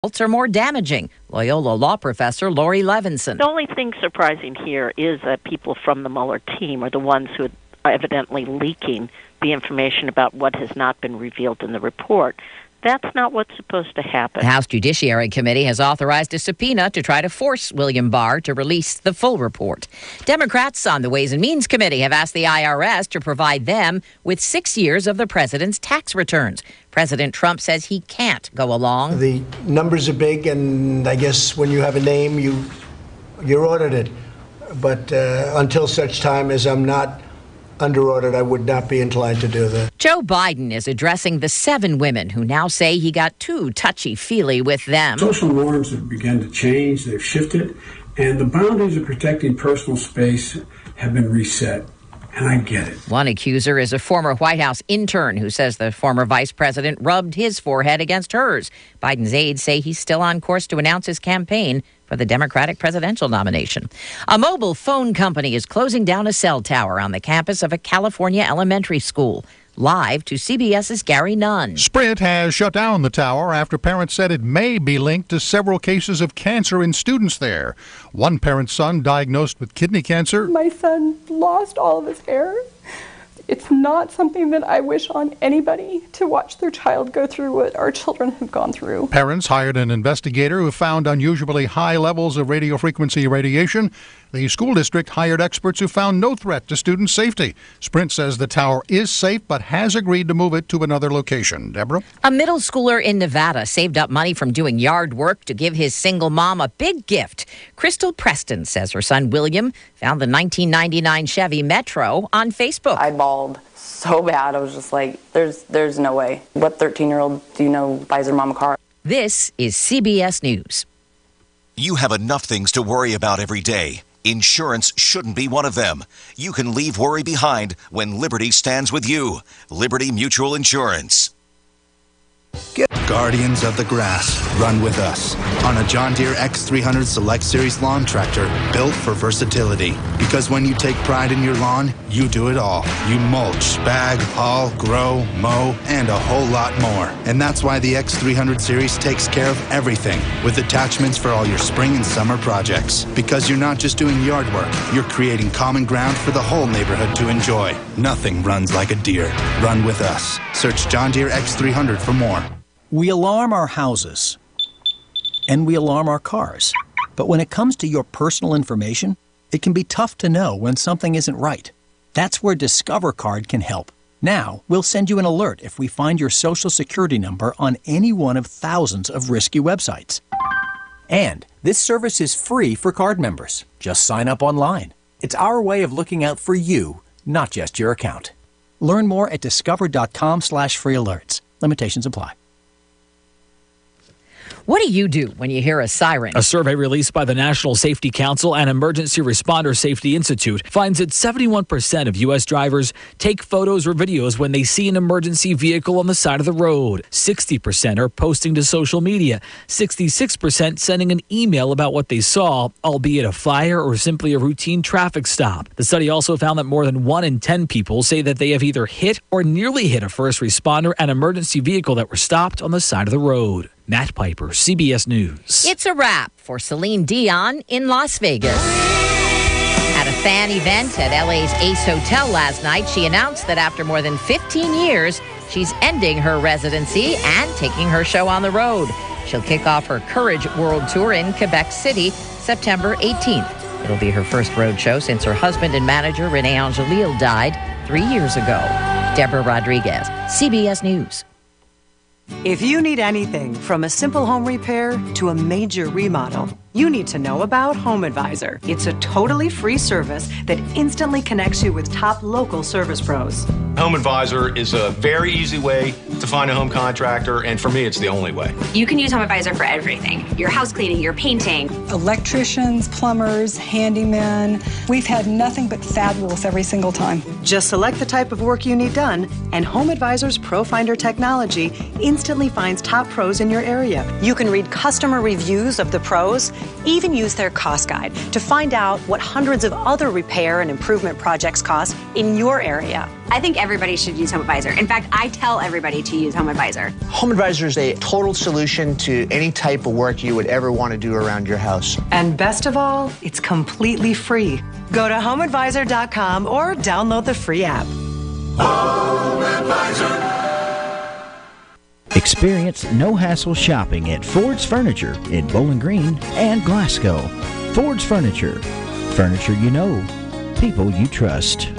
are more damaging. Loyola law professor Lori Levinson. The only thing surprising here is that people from the Mueller team are the ones who are evidently leaking the information about what has not been revealed in the report. That's not what's supposed to happen. The House Judiciary Committee has authorized a subpoena to try to force William Barr to release the full report. Democrats on the Ways and Means Committee have asked the IRS to provide them with 6 years of the president's tax returns. President Trump says he can't go along. The numbers are big, and I guess when you have a name, you're audited. But until such time as I'm not under audit, I would not be inclined to do that. Joe Biden is addressing the 7 women who now say he got too touchy-feely with them. Social norms have begun to change. They've shifted, and the boundaries of protecting personal space have been reset. And I get it. One accuser is a former White House intern who says the former vice president rubbed his forehead against hers. Biden's aides say he's still on course to announce his campaign for the Democratic presidential nomination. A mobile phone company is closing down a cell tower on the campus of a California elementary school. Live to CBS's Gary Nunn. Sprint has shut down the tower after parents said it may be linked to several cases of cancer in students there. One parent's son diagnosed with kidney cancer. My son lost all of his hair. It's not something that I wish on anybody, to watch their child go through what our children have gone through. Parents hired an investigator who found unusually high levels of radiofrequency radiation. The school district hired experts who found no threat to student safety. Sprint says the tower is safe but has agreed to move it to another location. Deborah? A middle schooler in Nevada saved up money from doing yard work to give his single mom a big gift. Crystal Preston says her son William found the 1999 Chevy Metro on Facebook. I bawled so bad. I was just like, there's no way. What 13-year-old do you know buys their mom a car? This is CBS News. You have enough things to worry about every day. Insurance shouldn't be one of them. You can leave worry behind when Liberty stands with you. Liberty Mutual Insurance. Guardians of the Grass, run with us on a John Deere X300 Select Series lawn tractor built for versatility. Because when you take pride in your lawn, you do it all. You mulch, bag, haul, grow, mow, and a whole lot more. And that's why the X300 Series takes care of everything with attachments for all your spring and summer projects. Because you're not just doing yard work, you're creating common ground for the whole neighborhood to enjoy. Nothing runs like a Deere. Run with us. Search John Deere X300 for more. We alarm our houses, and we alarm our cars. But when it comes to your personal information, it can be tough to know when something isn't right. That's where Discover Card can help. Now, we'll send you an alert if we find your Social Security number on any one of thousands of risky websites. And this service is free for card members. Just sign up online. It's our way of looking out for you, not just your account. Learn more at discover.com/free alerts. Limitations apply. What do you do when you hear a siren? A survey released by the National Safety Council and Emergency Responder Safety Institute finds that 71% of U.S. drivers take photos or videos when they see an emergency vehicle on the side of the road. 60% are posting to social media. 66% sending an email about what they saw, albeit a fire or simply a routine traffic stop. The study also found that more than 1 in 10 people say that they have either hit or nearly hit a first responder and emergency vehicle that were stopped on the side of the road. Matt Piper, CBS News. It's a wrap for Celine Dion in Las Vegas. At a fan event at LA's Ace Hotel last night, she announced that after more than 15 years, she's ending her residency and taking her show on the road. She'll kick off her Courage World Tour in Quebec City, September 18th. It'll be her first road show since her husband and manager, Renee Angelil, died 3 years ago. Deborah Rodriguez, CBS News. If you need anything from a simple home repair to a major remodel, you need to know about Home Advisor. It's a totally free service that instantly connects you with top local service pros. Home Advisor is a very easy way to find a home contractor, and for me, it's the only way. You can use Home Advisor for everything. Your house cleaning, your painting. Electricians, plumbers, handymen. We've had nothing but fabulous every single time. Just select the type of work you need done, and Home Advisor's Pro Finder technology instantly finds top pros in your area. You can read customer reviews of the pros Even use their cost guide to find out what hundreds of other repair and improvement projects cost in your area. I think everybody should use HomeAdvisor. In fact, I tell everybody to use HomeAdvisor. HomeAdvisor is a total solution to any type of work you would ever want to do around your house. And best of all, it's completely free. Go to HomeAdvisor.com or download the free app. HomeAdvisor. Experience no-hassle shopping at Ford's Furniture in Bowling Green and Glasgow. Ford's Furniture. Furniture you know. People you trust.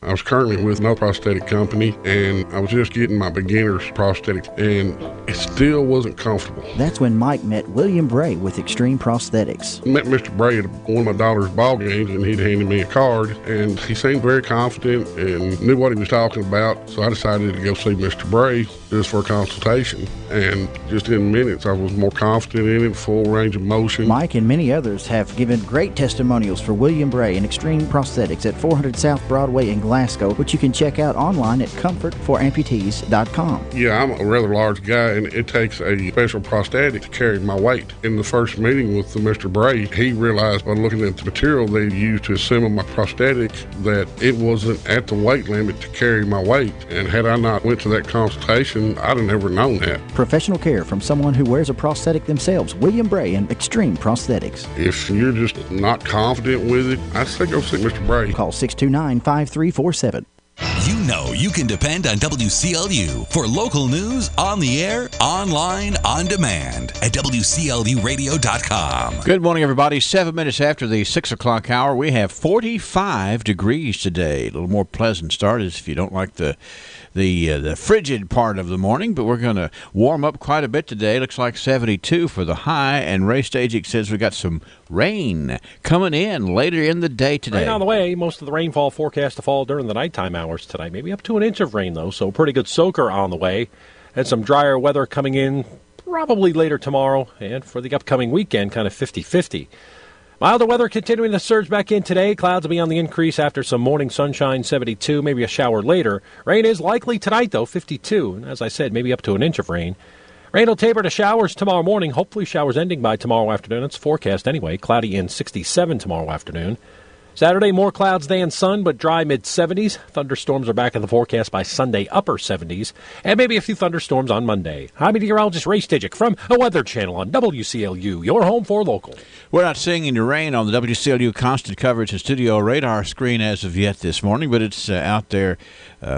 I was currently with no prosthetic company, and I was just getting my beginner's prosthetic, and it still wasn't comfortable. That's when Mike met William Bray with Extreme Prosthetics. I met Mr. Bray at one of my daughter's ball games, and he'd handed me a card, and he seemed very confident and knew what he was talking about, so I decided to go see Mr. Bray just for a consultation. And just in minutes, I was more confident in it, full range of motion. Mike and many others have given great testimonials for William Bray and Extreme Prosthetics at 400 South Broadway in Glasgow, which you can check out online at comfortforamputees.com. Yeah, I'm a rather large guy, and it takes a special prosthetic to carry my weight. In the first meeting with Mr. Bray, he realized by looking at the material they used to assemble my prosthetic that it wasn't at the weight limit to carry my weight. And had I not went to that consultation, I'd have never known that. Professional care from someone who wears a prosthetic themselves. William Bray and Extreme Prosthetics. If you're just not confident with it, I'd say go see Mr. Bray. Call 629-5347. You know you can depend on WCLU for local news on the air, online, on demand at WCLUradio.com. Good morning, everybody. 7 minutes after the 6 o'clock hour, we have 45 degrees today. A little more pleasant start if you don't like the frigid part of the morning, but we're going to warm up quite a bit today. Looks like 72 for the high, and Ray Stajic says we got some rain coming in later in the day today. Rain on the way. Most of the rainfall forecast to fall during the nighttime hours tonight. Maybe up to an inch of rain, though, so pretty good soaker on the way. And some drier weather coming in probably later tomorrow, and for the upcoming weekend, kind of 50-50. Milder weather continuing to surge back in today. Clouds will be on the increase after some morning sunshine, 72, maybe a shower later. Rain is likely tonight, though, 52. And as I said, maybe up to an inch of rain. Rain will taper to showers tomorrow morning. Hopefully showers ending by tomorrow afternoon. It's forecast anyway. Cloudy and 67 tomorrow afternoon. Saturday, more clouds than sun, but dry mid-70s. Thunderstorms are back in the forecast by Sunday, upper 70s. And maybe a few thunderstorms on Monday. I'm meteorologist Ray Stajic from the Weather Channel on WCLU, your home for local. We're not seeing any rain on the WCLU constant coverage and studio radar screen as of yet this morning, but it's out there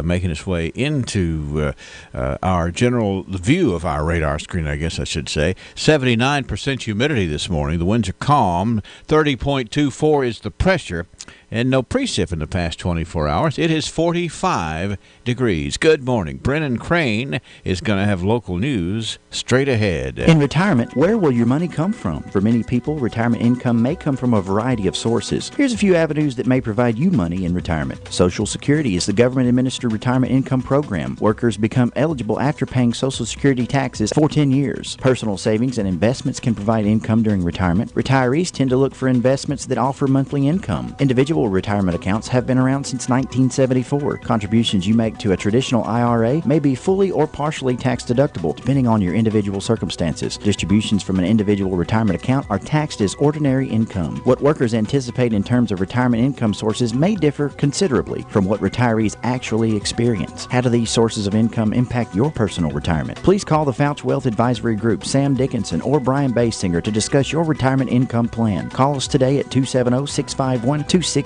making its way into our general view of our radar screen, I guess I should say. 79% humidity this morning. The winds are calm. 30.24 is the pressure. And no precip in the past 24 hours. It is 45 degrees. Good morning. Brennan Crane is going to have local news straight ahead. In retirement, where will your money come from? For many people, retirement income may come from a variety of sources. Here's a few avenues that may provide you money in retirement. Social Security is the government-administered retirement income program. Workers become eligible after paying Social Security taxes for 10 years. Personal savings and investments can provide income during retirement. Retirees tend to look for investments that offer monthly income. Individual retirement accounts have been around since 1974. Contributions you make to a traditional IRA may be fully or partially tax deductible, depending on your individual circumstances. Distributions from an individual retirement account are taxed as ordinary income. What workers anticipate in terms of retirement income sources may differ considerably from what retirees actually experience. How do these sources of income impact your personal retirement? Please call the Fouch Wealth Advisory Group, Sam Dickinson, or Brian Basinger to discuss your retirement income plan. Call us today at 270-651-2663.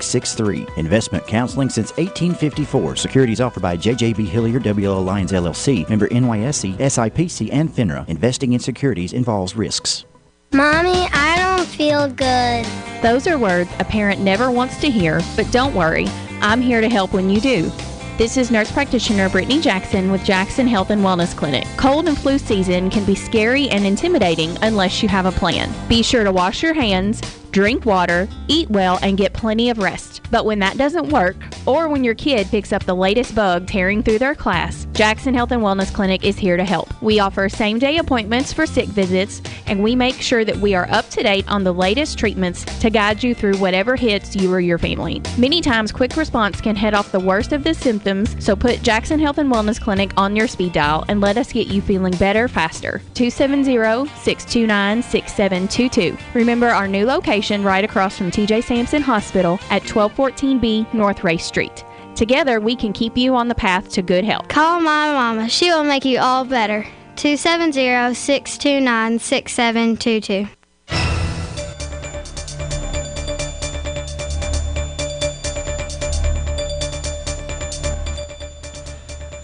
Investment counseling since 1854. Securities offered by JJB Hillier, WL Alliance LLC, member NYSE, SIPC, and FINRA. Investing in securities involves risks. Mommy, I don't feel good. Those are words a parent never wants to hear, but don't worry. I'm here to help when you do. This is nurse practitioner Brittany Jackson with Jackson Health and Wellness Clinic. Cold and flu season can be scary and intimidating unless you have a plan. Be sure to wash your hands, drink water, eat well, and get plenty of rest. But when that doesn't work, or when your kid picks up the latest bug tearing through their class, Jackson Health and Wellness Clinic is here to help. We offer same-day appointments for sick visits, and we make sure that we are up to date on the latest treatments to guide you through whatever hits you or your family. Many times, quick response can head off the worst of the symptoms, so put Jackson Health and Wellness Clinic on your speed dial and let us get you feeling better faster. 270-629-6722. Remember our new location right across from TJ Sampson Hospital at 1214B North Race Street. Together, we can keep you on the path to good health. Call my mama. She will make you all better. 270-629-6722.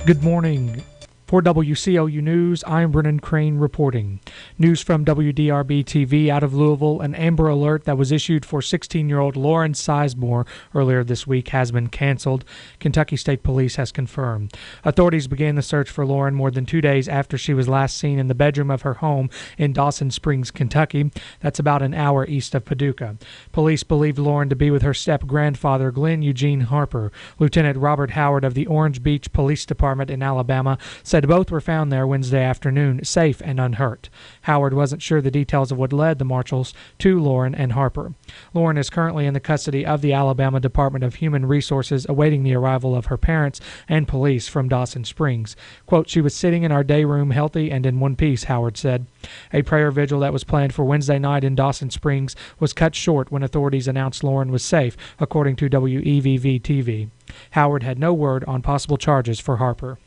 Good morning. For WCLU News, I'm Brennan Crane reporting. News from WDRB-TV out of Louisville, an Amber Alert that was issued for 16-year-old Lauren Sizemore earlier this week has been canceled, Kentucky State Police has confirmed. Authorities began the search for Lauren more than 2 days after she was last seen in the bedroom of her home in Dawson Springs, Kentucky. That's about an hour east of Paducah. Police believed Lauren to be with her step-grandfather, Glenn Eugene Harper. Lieutenant Robert Howard of the Orange Beach Police Department in Alabama said both were found there Wednesday afternoon, safe and unhurt. Howard wasn't sure the details of what led the marshals to Lauren and Harper. Lauren is currently in the custody of the Alabama Department of Human Resources, awaiting the arrival of her parents and police from Dawson Springs. Quote, "She was sitting in our day room healthy and in one piece," Howard said. A prayer vigil that was planned for Wednesday night in Dawson Springs was cut short when authorities announced Lauren was safe, according to WEVV-TV. Howard had no word on possible charges for Harper.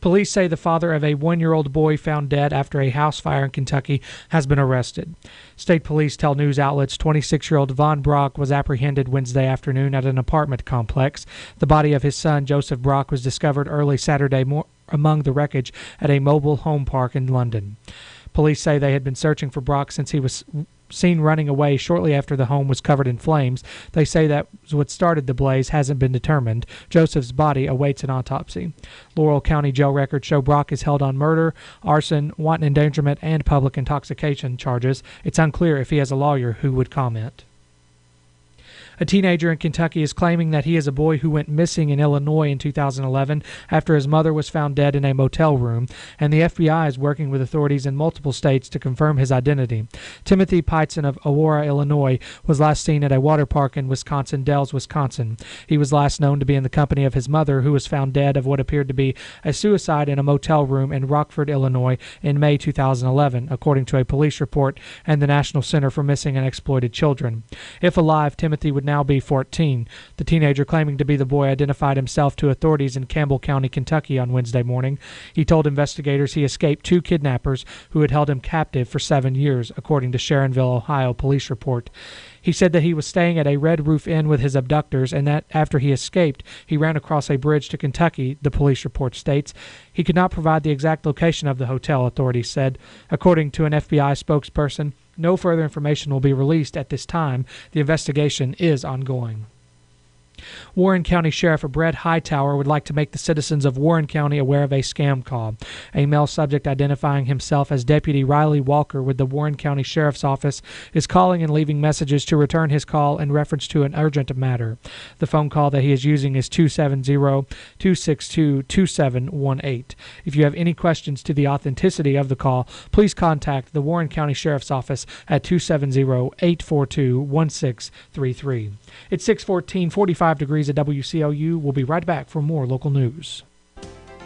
Police say the father of a 1-year-old boy found dead after a house fire in Kentucky has been arrested. State police tell news outlets 26-year-old Von Brock was apprehended Wednesday afternoon at an apartment complex. The body of his son, Joseph Brock, was discovered early Saturday among the wreckage at a mobile home park in London. Police say they had been searching for Brock since he was seen running away shortly after the home was covered in flames. They say that what started the blaze hasn't been determined. Joseph's body awaits an autopsy. Laurel County jail records show Brock is held on murder, arson, wanton endangerment, and public intoxication charges. It's unclear if he has a lawyer who would comment. A teenager in Kentucky is claiming that he is a boy who went missing in Illinois in 2011 after his mother was found dead in a motel room, and the FBI is working with authorities in multiple states to confirm his identity. Timothy Peitzen of Aurora, Illinois, was last seen at a water park in Dells, Wisconsin. He was last known to be in the company of his mother, who was found dead of what appeared to be a suicide in a motel room in Rockford, Illinois, in May 2011, according to a police report and the National Center for Missing and Exploited Children. If alive, Timothy would now be 14. The teenager claiming to be the boy identified himself to authorities in Campbell County, Kentucky on Wednesday morning. He told investigators he escaped 2 kidnappers who had held him captive for 7 years, according to Sharonville, Ohio police report. He said that he was staying at a Red Roof Inn with his abductors and that after he escaped, he ran across a bridge to Kentucky, the police report states. He could not provide the exact location of the hotel, authorities said. According to an FBI spokesperson, no further information will be released at this time. The investigation is ongoing. Warren County Sheriff Brett Hightower would like to make the citizens of Warren County aware of a scam call. A male subject identifying himself as Deputy Riley Walker with the Warren County Sheriff's Office is calling and leaving messages to return his call in reference to an urgent matter. The phone call that he is using is 270-262-2718. If you have any questions to the authenticity of the call, please contact the Warren County Sheriff's Office at 270-842-1633. It's 6:14, 45 degrees at WCLU. We'll be right back for more local news.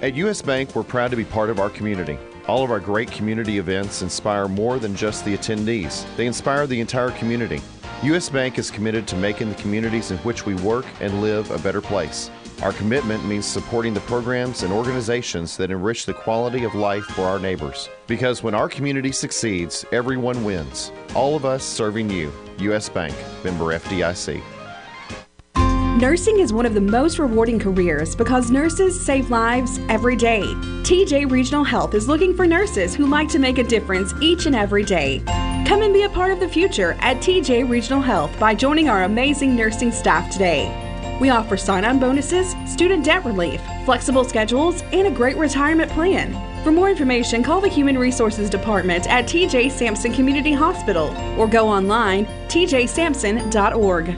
At U.S. Bank, we're proud to be part of our community. All of our great community events inspire more than just the attendees. They inspire the entire community. U.S. Bank is committed to making the communities in which we work and live a better place. Our commitment means supporting the programs and organizations that enrich the quality of life for our neighbors. Because when our community succeeds, everyone wins. All of us serving you. U.S. Bank, member FDIC. Nursing is one of the most rewarding careers because nurses save lives every day. TJ Regional Health is looking for nurses who like to make a difference each and every day. Come and be a part of the future at TJ Regional Health by joining our amazing nursing staff today. We offer sign-on bonuses, student debt relief, flexible schedules, and a great retirement plan. For more information, call the Human Resources Department at TJ Sampson Community Hospital or go online tjsampson.org.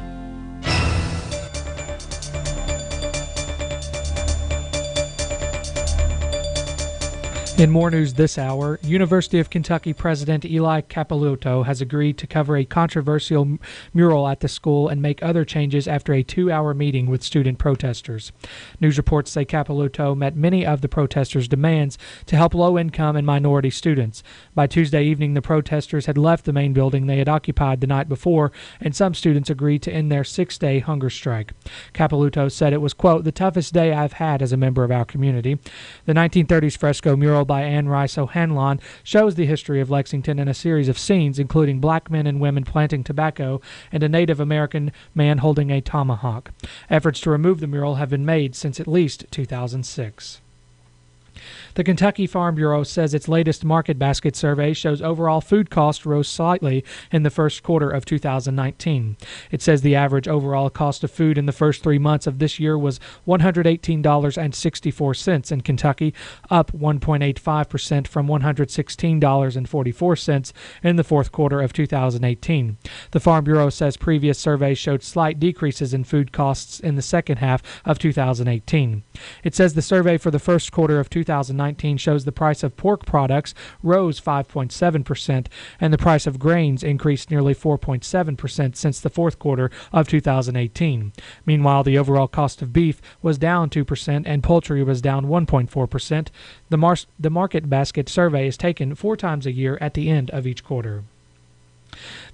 In more news this hour, University of Kentucky President Eli Capilouto has agreed to cover a controversial mural at the school and make other changes after a 2-hour meeting with student protesters. News reports say Capilouto met many of the protesters' demands to help low-income and minority students. By Tuesday evening, the protesters had left the main building they had occupied the night before, and some students agreed to end their 6-day hunger strike. Capilouto said it was, quote, the toughest day I've had as a member of our community. The 1930s fresco mural by Anne Rice O'Hanlon shows the history of Lexington in a series of scenes, including black men and women planting tobacco and a Native American man holding a tomahawk. Efforts to remove the mural have been made since at least 2006. The Kentucky Farm Bureau says its latest market basket survey shows overall food costs rose slightly in the first quarter of 2019. It says the average overall cost of food in the first 3 months of this year was $118.64 in Kentucky, up 1.85% from $116.44 in the fourth quarter of 2018. The Farm Bureau says previous surveys showed slight decreases in food costs in the second half of 2018. It says the survey for the first quarter of 2019 shows the price of pork products rose 5.7% and the price of grains increased nearly 4.7% since the fourth quarter of 2018. Meanwhile, the overall cost of beef was down 2% and poultry was down 1.4%. The market basket survey is taken 4 times a year at the end of each quarter.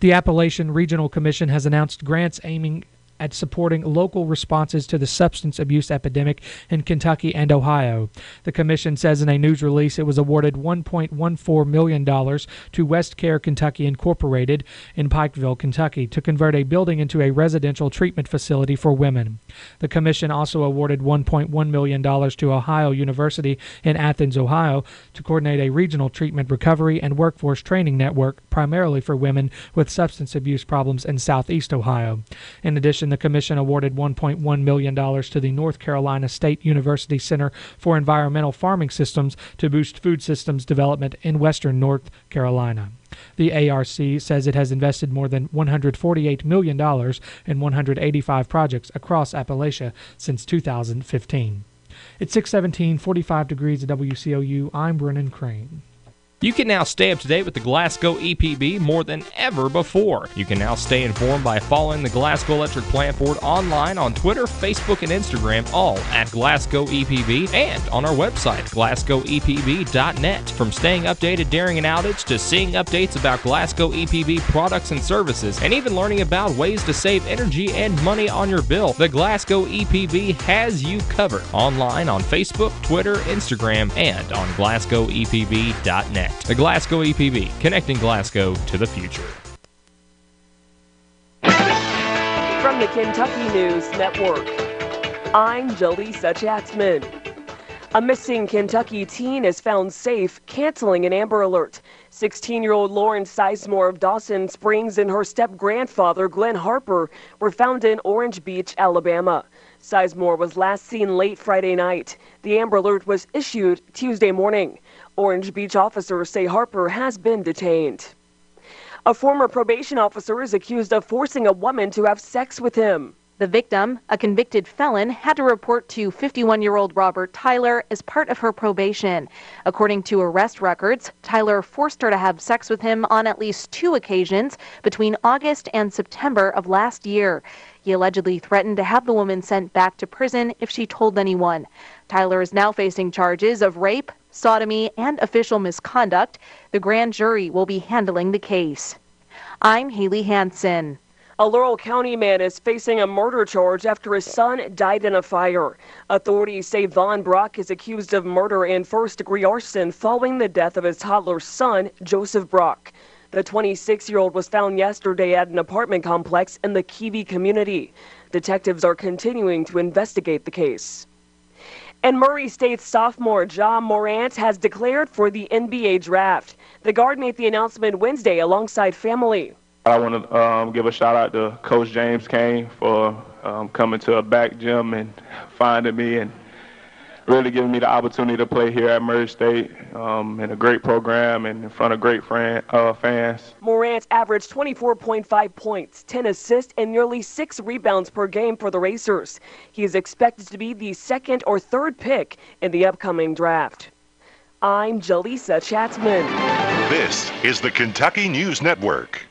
The Appalachian Regional Commission has announced grants aiming at supporting local responses to the substance abuse epidemic in Kentucky and Ohio. The commission says in a news release it was awarded $1.14 million to West Care Kentucky Incorporated in Pikeville, Kentucky, to convert a building into a residential treatment facility for women. The commission also awarded $1.1 million to Ohio University in Athens, Ohio, to coordinate a regional treatment recovery and workforce training network primarily for women with substance abuse problems in Southeast Ohio. In addition, the commission awarded $1.1 million to the North Carolina State University Center for Environmental Farming Systems to boost food systems development in western North Carolina. The ARC says it has invested more than $148 million in 185 projects across Appalachia since 2015. It's 6:17, 45 degrees at WCLU. I'm Brennan Crane. You can now stay up to date with the Glasgow EPB more than ever before. You can now stay informed by following the Glasgow Electric Plant Board online on Twitter, Facebook, and Instagram, all at Glasgow EPB, and on our website, glasgowepb.net. From staying updated during an outage to seeing updates about Glasgow EPB products and services, and even learning about ways to save energy and money on your bill, the Glasgow EPB has you covered online on Facebook, Twitter, Instagram, and on glasgowepb.net. The Glasgow EPB, connecting Glasgow to the future. From the Kentucky News Network, I'm Jaleesa Chatzman. A missing Kentucky teen is found safe, canceling an Amber Alert. 16-year-old Lauren Sizemore of Dawson Springs and her step-grandfather, Glenn Harper, were found in Orange Beach, Alabama. Sizemore was last seen late Friday night. The Amber Alert was issued Tuesday morning. Orange Beach officers say Harper has been detained. A former probation officer is accused of forcing a woman to have sex with him. The victim, a convicted felon, had to report to 51-year-old Robert Tyler as part of her probation. According to arrest records, Tyler forced her to have sex with him on at least 2 occasions between August and September of last year. He allegedly threatened to have the woman sent back to prison if she told anyone. Tyler is now facing charges of rape, sodomy, and official misconduct. The grand jury will be handling the case. I'm Haley Hansen. A Laurel County man is facing a murder charge after his son died in a fire. Authorities say Vaughn Brock is accused of murder and first-degree arson following the death of his toddler son, Joseph Brock. The 26-year-old was found yesterday at an apartment complex in the Kiwi community. Detectives are continuing to investigate the case. And Murray State's sophomore Ja Morant has declared for the NBA draft. The guard made the announcement Wednesday alongside family. I want to give a shout out to Coach James Kane for coming to a back gym and finding me and really giving me the opportunity to play here at Murray State in a great program and in front of great fans. Morant averaged 24.5 points, 10 assists, and nearly 6 rebounds per game for the Racers. He is expected to be the second or third pick in the upcoming draft. I'm Jaleesa Chatzman. This is the Kentucky News Network.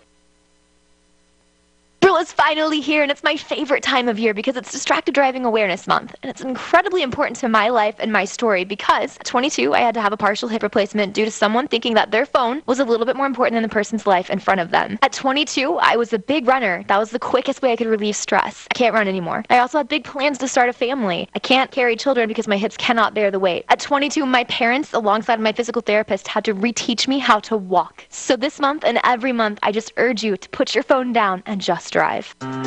April is finally here, and it's my favorite time of year because it's Distracted Driving Awareness Month. And it's incredibly important to my life and my story because at 22, I had to have a partial hip replacement due to someone thinking that their phone was a little bit more important than the person's life in front of them. At 22, I was a big runner. That was the quickest way I could relieve stress. I can't run anymore. I also had big plans to start a family. I can't carry children because my hips cannot bear the weight. At 22, my parents, alongside my physical therapist, had to reteach me how to walk. So this month and every month, I just urge you to put your phone down and just drive.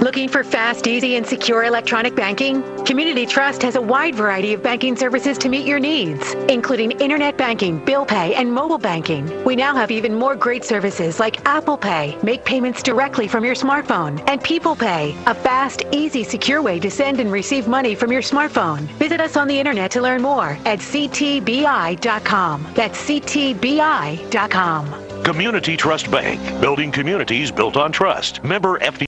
Looking for fast, easy, and secure electronic banking? Community Trust has a wide variety of banking services to meet your needs, including internet banking, bill pay, and mobile banking. We now have even more great services like Apple Pay, make payments directly from your smartphone, and People Pay, a fast, easy, secure way to send and receive money from your smartphone. Visit us on the internet to learn more at ctbi.com. That's ctbi.com. Community Trust Bank, building communities built on trust. Member FD.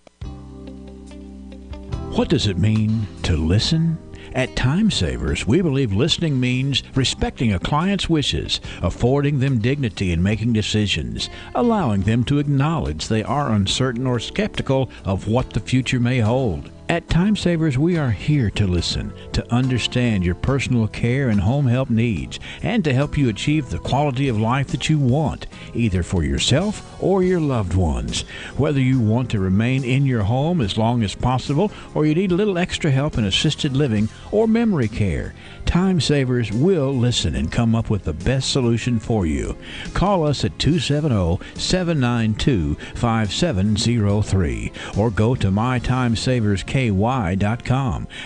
What does it mean to listen? At Time Savers, we believe listening means respecting a client's wishes, affording them dignity in making decisions, allowing them to acknowledge they are uncertain or skeptical of what the future may hold. At Time Savers, we are here to listen, to understand your personal care and home help needs, and to help you achieve the quality of life that you want, either for yourself or your loved ones. Whether you want to remain in your home as long as possible, or you need a little extra help in assisted living or memory care, Time Savers will listen and come up with the best solution for you. Call us at 270-792-5703 or go to mytimesaversky.com.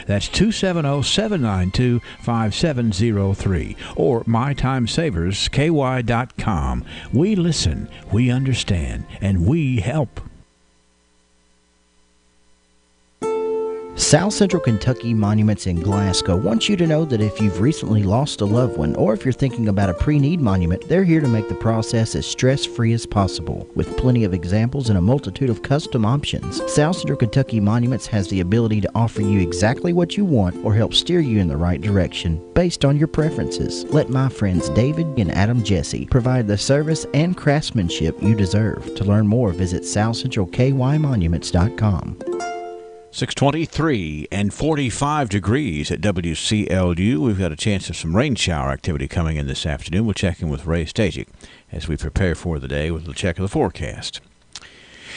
That's 270-792-5703 or mytimesaversky.com. We listen, we understand, and we help. South Central Kentucky Monuments in Glasgow wants you to know that if you've recently lost a loved one or if you're thinking about a pre-need monument, they're here to make the process as stress-free as possible. With plenty of examples and a multitude of custom options, South Central Kentucky Monuments has the ability to offer you exactly what you want or help steer you in the right direction based on your preferences. Let my friends David and Adam Jesse provide the service and craftsmanship you deserve. To learn more, visit southcentralkymonuments.com. 623 and 45 degrees at WCLU. We've got a chance of some rain shower activity coming in this afternoon. We'll check in with Ray Stajic as we prepare for the day with a check of the forecast.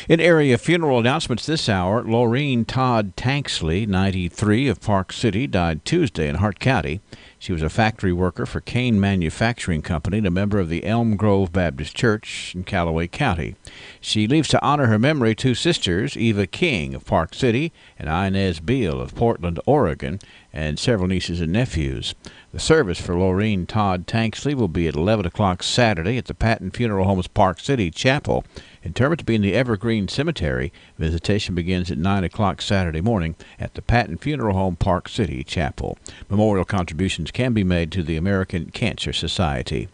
In area funeral announcements this hour, Laureen Todd Tanksley, 93, of Park City, died Tuesday in Hart County. She was a factory worker for Kane Manufacturing Company and a member of the Elm Grove Baptist Church in Callaway County. She leaves to honor her memory two sisters, Eva King of Park City and Inez Beal of Portland, Oregon, and several nieces and nephews. The service for Laureen Todd Tanksley will be at 11 o'clock Saturday at the Patton Funeral Home's Park City Chapel. Interred to be in the Evergreen Cemetery, visitation begins at 9 o'clock Saturday morning at the Patton Funeral Home, Park City Chapel. Memorial contributions can be made to the American Cancer Society.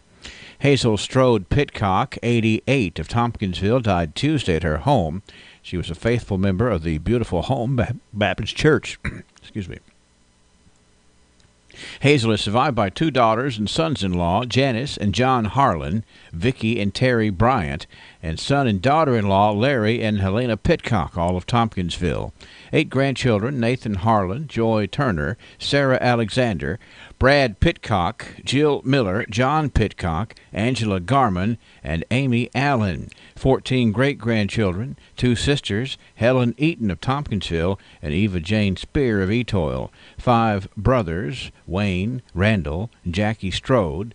Hazel Strode Pitcock, 88, of Tompkinsville, died Tuesday at her home. She was a faithful member of the Beautiful Home Baptist Church. Excuse me. Hazel is survived by two daughters and sons-in-law, Janice and John Harlan, Vicky and Terry Bryant, and son and daughter-in-law, Larry and Helena Pitcock, all of Tompkinsville. 8 grandchildren, Nathan Harlan, Joy Turner, Sarah Alexander, Brad Pitcock, Jill Miller, John Pitcock, Angela Garman, and Amy Allen. 14 great-grandchildren, 2 sisters, Helen Eaton of Tompkinsville and Eva Jane Spear of Etoile. 5 brothers, Wayne, Randall, Jackie Strode,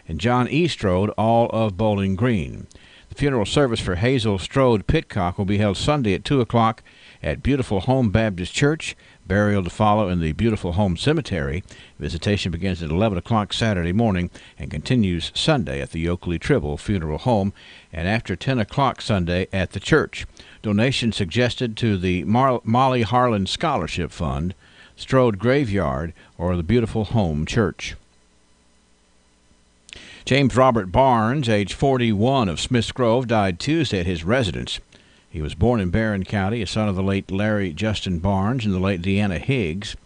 and John E. Strode, all of Bowling Green. The funeral service for Hazel Strode Pitcock will be held Sunday at 2 o'clock at Beautiful Home Baptist Church. Burial to follow in the Beautiful Home Cemetery. Visitation begins at 11 o'clock Saturday morning and continues Sunday at the Oakley Tribble Funeral Home and after 10 o'clock Sunday at the church. Donation suggested to the Molly Harlan Scholarship Fund, Strode Graveyard, or the Beautiful Home Church. James Robert Barnes, age 41, of Smiths Grove, died Tuesday at his residence. He was born in Barron County, a son of the late Larry Justin Barnes and the late Deanna Higgs.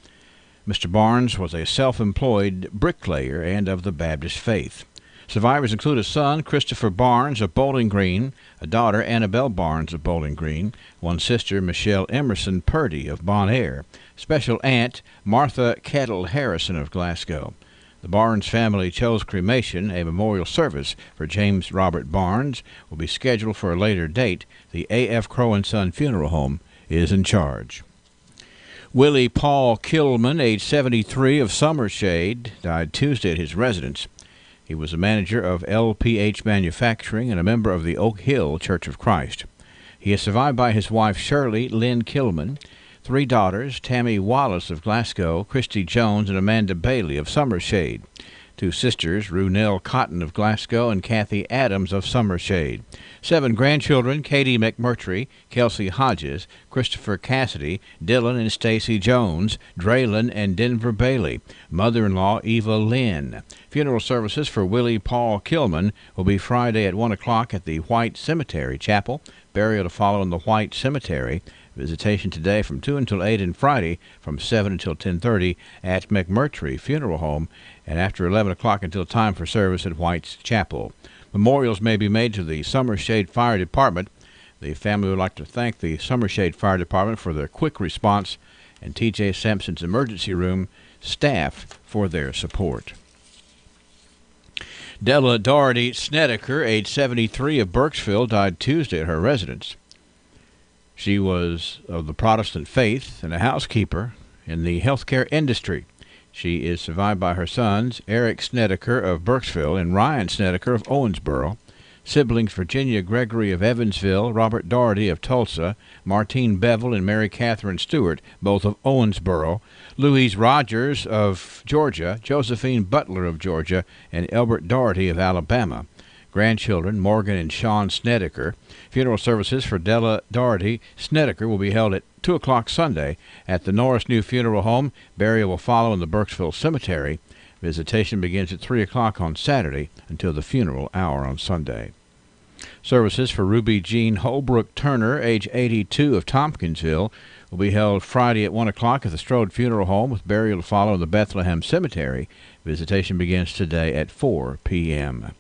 Mr. Barnes was a self-employed bricklayer and of the Baptist faith. Survivors include a son, Christopher Barnes of Bowling Green, a daughter, Annabelle Barnes of Bowling Green, one sister, Michelle Emerson Purdy of Bon Air, special aunt, Martha Kettle Harrison of Glasgow. The Barnes family chose cremation. A memorial service for James Robert Barnes will be scheduled for a later date. The A.F. Crow & Son Funeral Home is in charge. Willie Paul Killman, age 73, of Summershade, died Tuesday at his residence. He was a manager of LPH Manufacturing and a member of the Oak Hill Church of Christ. He is survived by his wife Shirley Lynn Killman, 3 daughters, Tammy Wallace of Glasgow, Christy Jones, and Amanda Bailey of Summershade. 2 sisters, Runell Cotton of Glasgow and Kathy Adams of Summershade. 7 grandchildren, Katie McMurtry, Kelsey Hodges, Christopher Cassidy, Dylan and Stacy Jones, Draylon and Denver Bailey. Mother-in-law Eva Lynn. Funeral services for Willie Paul Killman will be Friday at 1 o'clock at the White Cemetery Chapel. Burial to follow in the White Cemetery. Visitation today from 2 until 8 and Friday from 7 until 10:30 at McMurtry Funeral Home, and after 11 o'clock until time for service at White's Chapel. Memorials may be made to the Summershade Fire Department. The family would like to thank the Summershade Fire Department for their quick response and T.J. Sampson's emergency room staff for their support. Della Doherty Snedeker, age 73, of Burkesville, died Tuesday at her residence. She was of the Protestant faith and a housekeeper in the healthcare industry. She is survived by her sons, Eric Snedeker of Burkesville and Ryan Snedeker of Owensboro, siblings Virginia Gregory of Evansville, Robert Doherty of Tulsa, Martine Bevel and Mary Catherine Stewart, both of Owensboro, Louise Rogers of Georgia, Josephine Butler of Georgia, and Elbert Doherty of Alabama. Grandchildren, Morgan and Sean Snedeker. Funeral services for Della Doherty Snedeker will be held at 2 o'clock Sunday at the Norris New Funeral Home. Burial will follow in the Burkesville Cemetery. Visitation begins at 3 o'clock on Saturday until the funeral hour on Sunday. Services for Ruby Jean Holbrook Turner, age 82, of Tompkinsville, will be held Friday at 1 o'clock at the Strode Funeral Home, with burial to follow in the Bethlehem Cemetery. Visitation begins today at 4 p.m.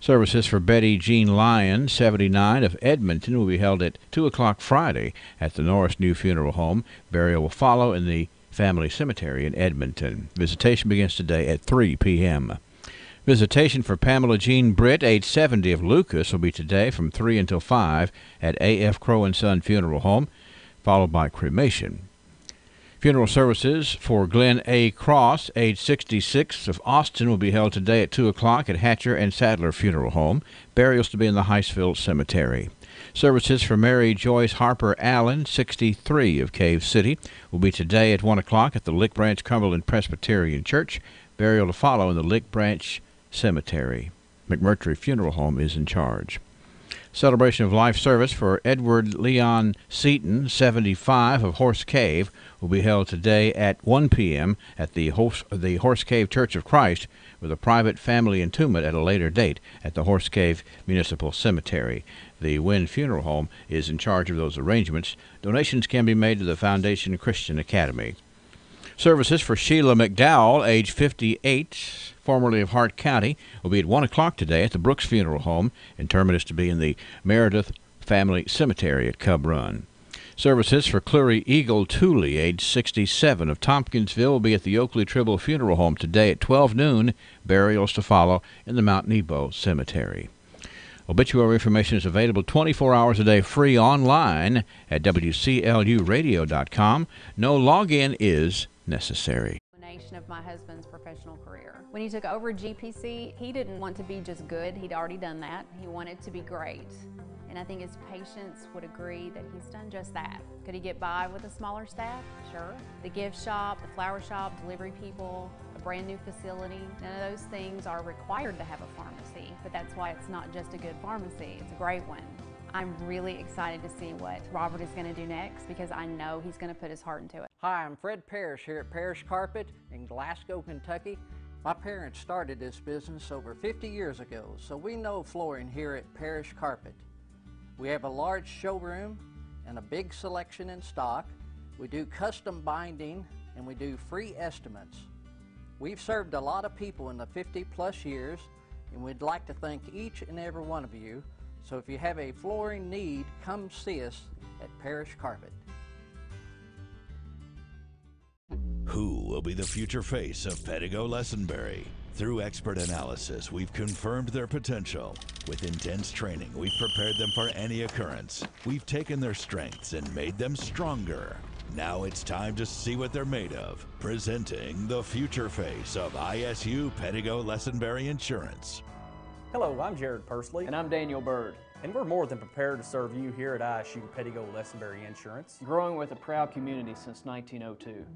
Services for Betty Jean Lyon, 79, of Edmonton, will be held at 2 o'clock Friday at the Norris New Funeral Home. Burial will follow in the Family Cemetery in Edmonton. Visitation begins today at 3 p.m. Visitation for Pamela Jean Britt, age 70, of Lucas, will be today from 3 until 5 at A.F. Crow & Son Funeral Home, followed by cremation. Funeral services for Glenn A. Cross, age 66, of Austin, will be held today at 2 o'clock at Hatcher and Sadler Funeral Home. Burials to be in the Heistville Cemetery. Services for Mary Joyce Harper Allen, 63, of Cave City, will be today at 1 o'clock at the Lick Branch Cumberland Presbyterian Church. Burial to follow in the Lick Branch Cemetery. McMurtry Funeral Home is in charge. Celebration of Life service for Edward Leon Seaton, 75, of Horse Cave, will be held today at 1 p.m. at the Horse Cave Church of Christ, with a private family entombment at a later date at the Horse Cave Municipal Cemetery. The Wynn Funeral Home is in charge of those arrangements. Donations can be made to the Foundation Christian Academy. Services for Sheila McDowell, age 58, formerly of Hart County, will be at 1 o'clock today at the Brooks Funeral Home. Interment is to be in the Meredith Family Cemetery at Cub Run. Services for Clury Eagle Tooley, age 67, of Tompkinsville, will be at the Oakley Tribble Funeral Home today at 12 noon. Burials to follow in the Mount Nebo Cemetery. Obituary information is available 24 hours a day free online at WCLUradio.com. No login is necessary. Of my husband's professional career. When he took over GPC, he didn't want to be just good. He'd already done that. He wanted to be great. And I think his patients would agree that he's done just that. Could he get by with a smaller staff? Sure. The gift shop, the flower shop, delivery people, a brand new facility, none of those things are required to have a pharmacy, but that's why it's not just a good pharmacy, it's a great one. I'm really excited to see what Robert is going to do next because I know he's going to put his heart into it. Hi, I'm Fred Parrish here at Parrish Carpet in Glasgow, Kentucky. My parents started this business over 50 years ago, so we know flooring here at Parish Carpet. We have a large showroom and a big selection in stock. We do custom binding and we do free estimates. We've served a lot of people in the 50-plus years, and we'd like to thank each and every one of you. So if you have a flooring need, come see us at Parish Carpet. Who will be the future face of Pedigo Lessenberry? Through expert analysis, we've confirmed their potential. With intense training, we've prepared them for any occurrence. We've taken their strengths and made them stronger. Now it's time to see what they're made of. Presenting the future face of ISU Pedigo Lessenberry Insurance. Hello, I'm Jared Pursley. And I'm Daniel Bird. And we're more than prepared to serve you here at ISU Pedigo Lessenberry Insurance. Growing with a proud community since 1902.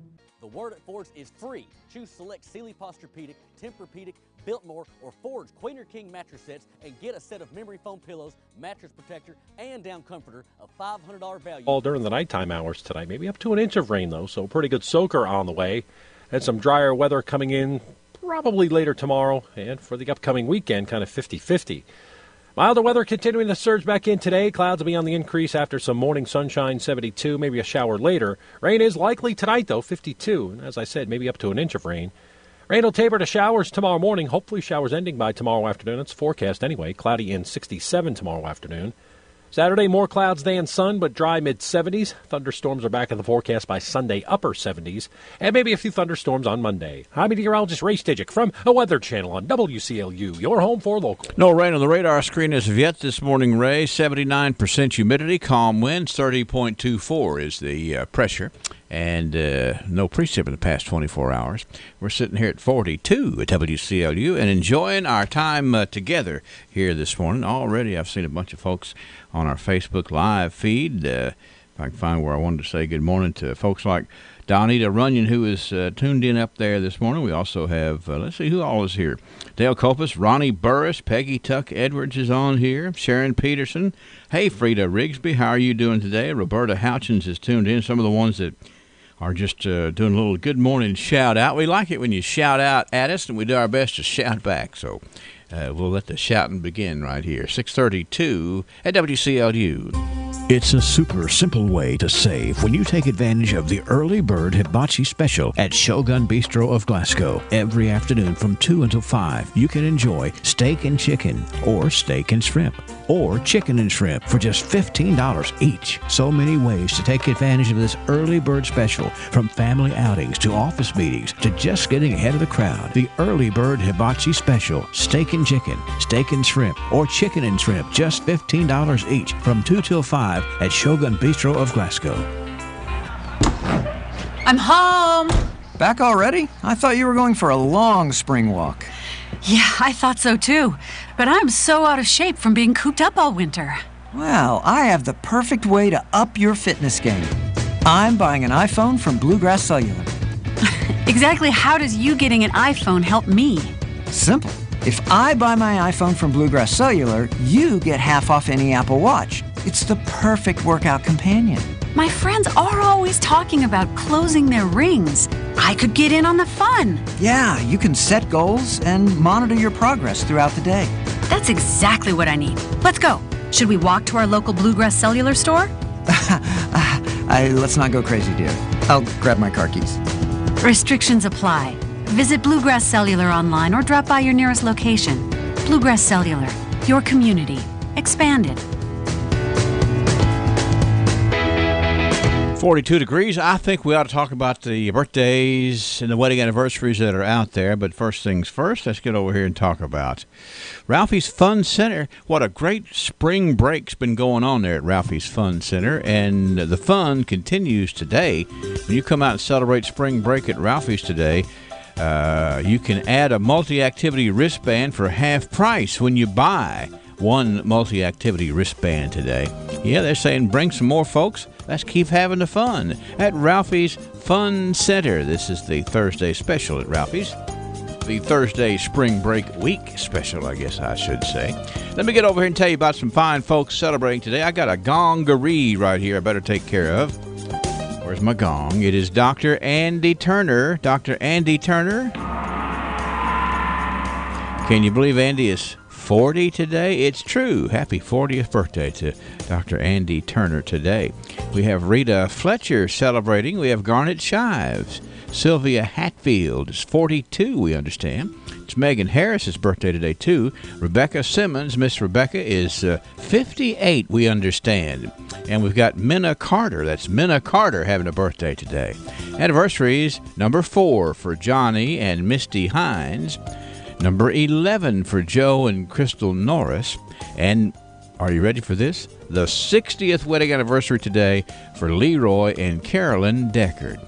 The word at Forge is free. Choose select Sealy Posturepedic, Tempur-Pedic, Biltmore, or Forge Queen or King mattress sets and get a set of memory foam pillows, mattress protector, and down comforter of $500 value. All during the nighttime hours tonight, maybe up to an inch of rain, though, so pretty good soaker on the way. And some drier weather coming in probably later tomorrow, and for the upcoming weekend, kind of 50-50. Milder weather continuing to surge back in today. Clouds will be on the increase after some morning sunshine, 72, maybe a shower later. Rain is likely tonight, though, 52. And as I said, maybe up to an inch of rain. Rain will taper to showers tomorrow morning. Hopefully showers ending by tomorrow afternoon. It's forecast anyway. Cloudy and 67 tomorrow afternoon. Saturday, more clouds than sun, but dry mid-70s. Thunderstorms are back in the forecast by Sunday, upper 70s. And maybe a few thunderstorms on Monday. I'm meteorologist Ray Stidgick from a Weather Channel on WCLU, your home for local. No rain on the radar screen as of yet this morning, Ray. 79% humidity, calm winds, 30.24 is the pressure. And no precip in the past 24 hours. We're sitting here at 42 at WCLU and enjoying our time together here this morning. Already I've seen a bunch of folks on our Facebook Live feed. If I can find where I wanted to say good morning to folks like Donita Runyon, who is tuned in up there this morning. We also have, let's see who all is here. Dale Copus, Ronnie Burris, Peggy Tuck Edwards is on here, Sharon Peterson. Hey, Frida Rigsby, how are you doing today? Roberta Houchins is tuned in. Some of the ones that are just doing a little good morning shout out. We like it when you shout out at us, and we do our best to shout back. So we'll let the shouting begin right here. 6:32 at WCLU. It's a super simple way to save when you take advantage of the Early Bird Hibachi Special at Shogun Bistro of Glasgow. Every afternoon from 2 until 5, you can enjoy steak and chicken, or steak and shrimp, or chicken and shrimp for just $15 each. So many ways to take advantage of this Early Bird Special, from family outings to office meetings to just getting ahead of the crowd. The Early Bird Hibachi Special, steak and chicken, steak and shrimp, or chicken and shrimp, just $15 each from 2 till 5 at Shogun Bistro of Glasgow. I'm home! Back already? I thought you were going for a long spring walk. Yeah, I thought so too. But I'm so out of shape from being cooped up all winter. Well, I have the perfect way to up your fitness game. I'm buying an iPhone from Bluegrass Cellular. Exactly how does you getting an iPhone help me? Simple. If I buy my iPhone from Bluegrass Cellular, you get half off any Apple Watch. It's the perfect workout companion. My friends are always talking about closing their rings. I could get in on the fun. Yeah, you can set goals and monitor your progress throughout the day. That's exactly what I need. Let's go. Should we walk to our local Bluegrass Cellular store? Let's not go crazy, dear. I'll grab my car keys. Restrictions apply. Visit Bluegrass Cellular online or drop by your nearest location. Bluegrass Cellular, your community, expanded. 42 degrees. I think we ought to talk about the birthdays and the wedding anniversaries that are out there. But first things first, let's get over here and talk about Ralphie's Fun Center. What a great spring break's been going on there at Ralphie's Fun Center. And the fun continues today. When you come out and celebrate spring break at Ralphie's today, you can add a multi-activity wristband for half price when you buy one multi-activity wristband today. Yeah, they're saying bring some more folks. Let's keep having the fun at Ralphie's Fun Center. This is the Thursday special at Ralphie's. The Thursday Spring Break Week special, I guess I should say. Let me get over here and tell you about some fine folks celebrating today. I got a gongaree right here I better take care of. Where's my gong? It is Dr. Andy Turner. Dr. Andy Turner. Can you believe Andy is 40 today? It's true. Happy 40th birthday to Dr. Andy Turner today. We have Rita Fletcher celebrating. We have Garnet Shives. Sylvia Hatfield is 42, we understand. It's Megan Harris's birthday today, too. Rebecca Simmons, Miss Rebecca, is 58, we understand. And we've got Minna Carter. That's Minna Carter having a birthday today. Anniversaries, number 4 for Johnny and Misty Hines. Number 11 for Joe and Crystal Norris. And are you ready for this? The 60th wedding anniversary today for Leroy and Carolyn Deckard.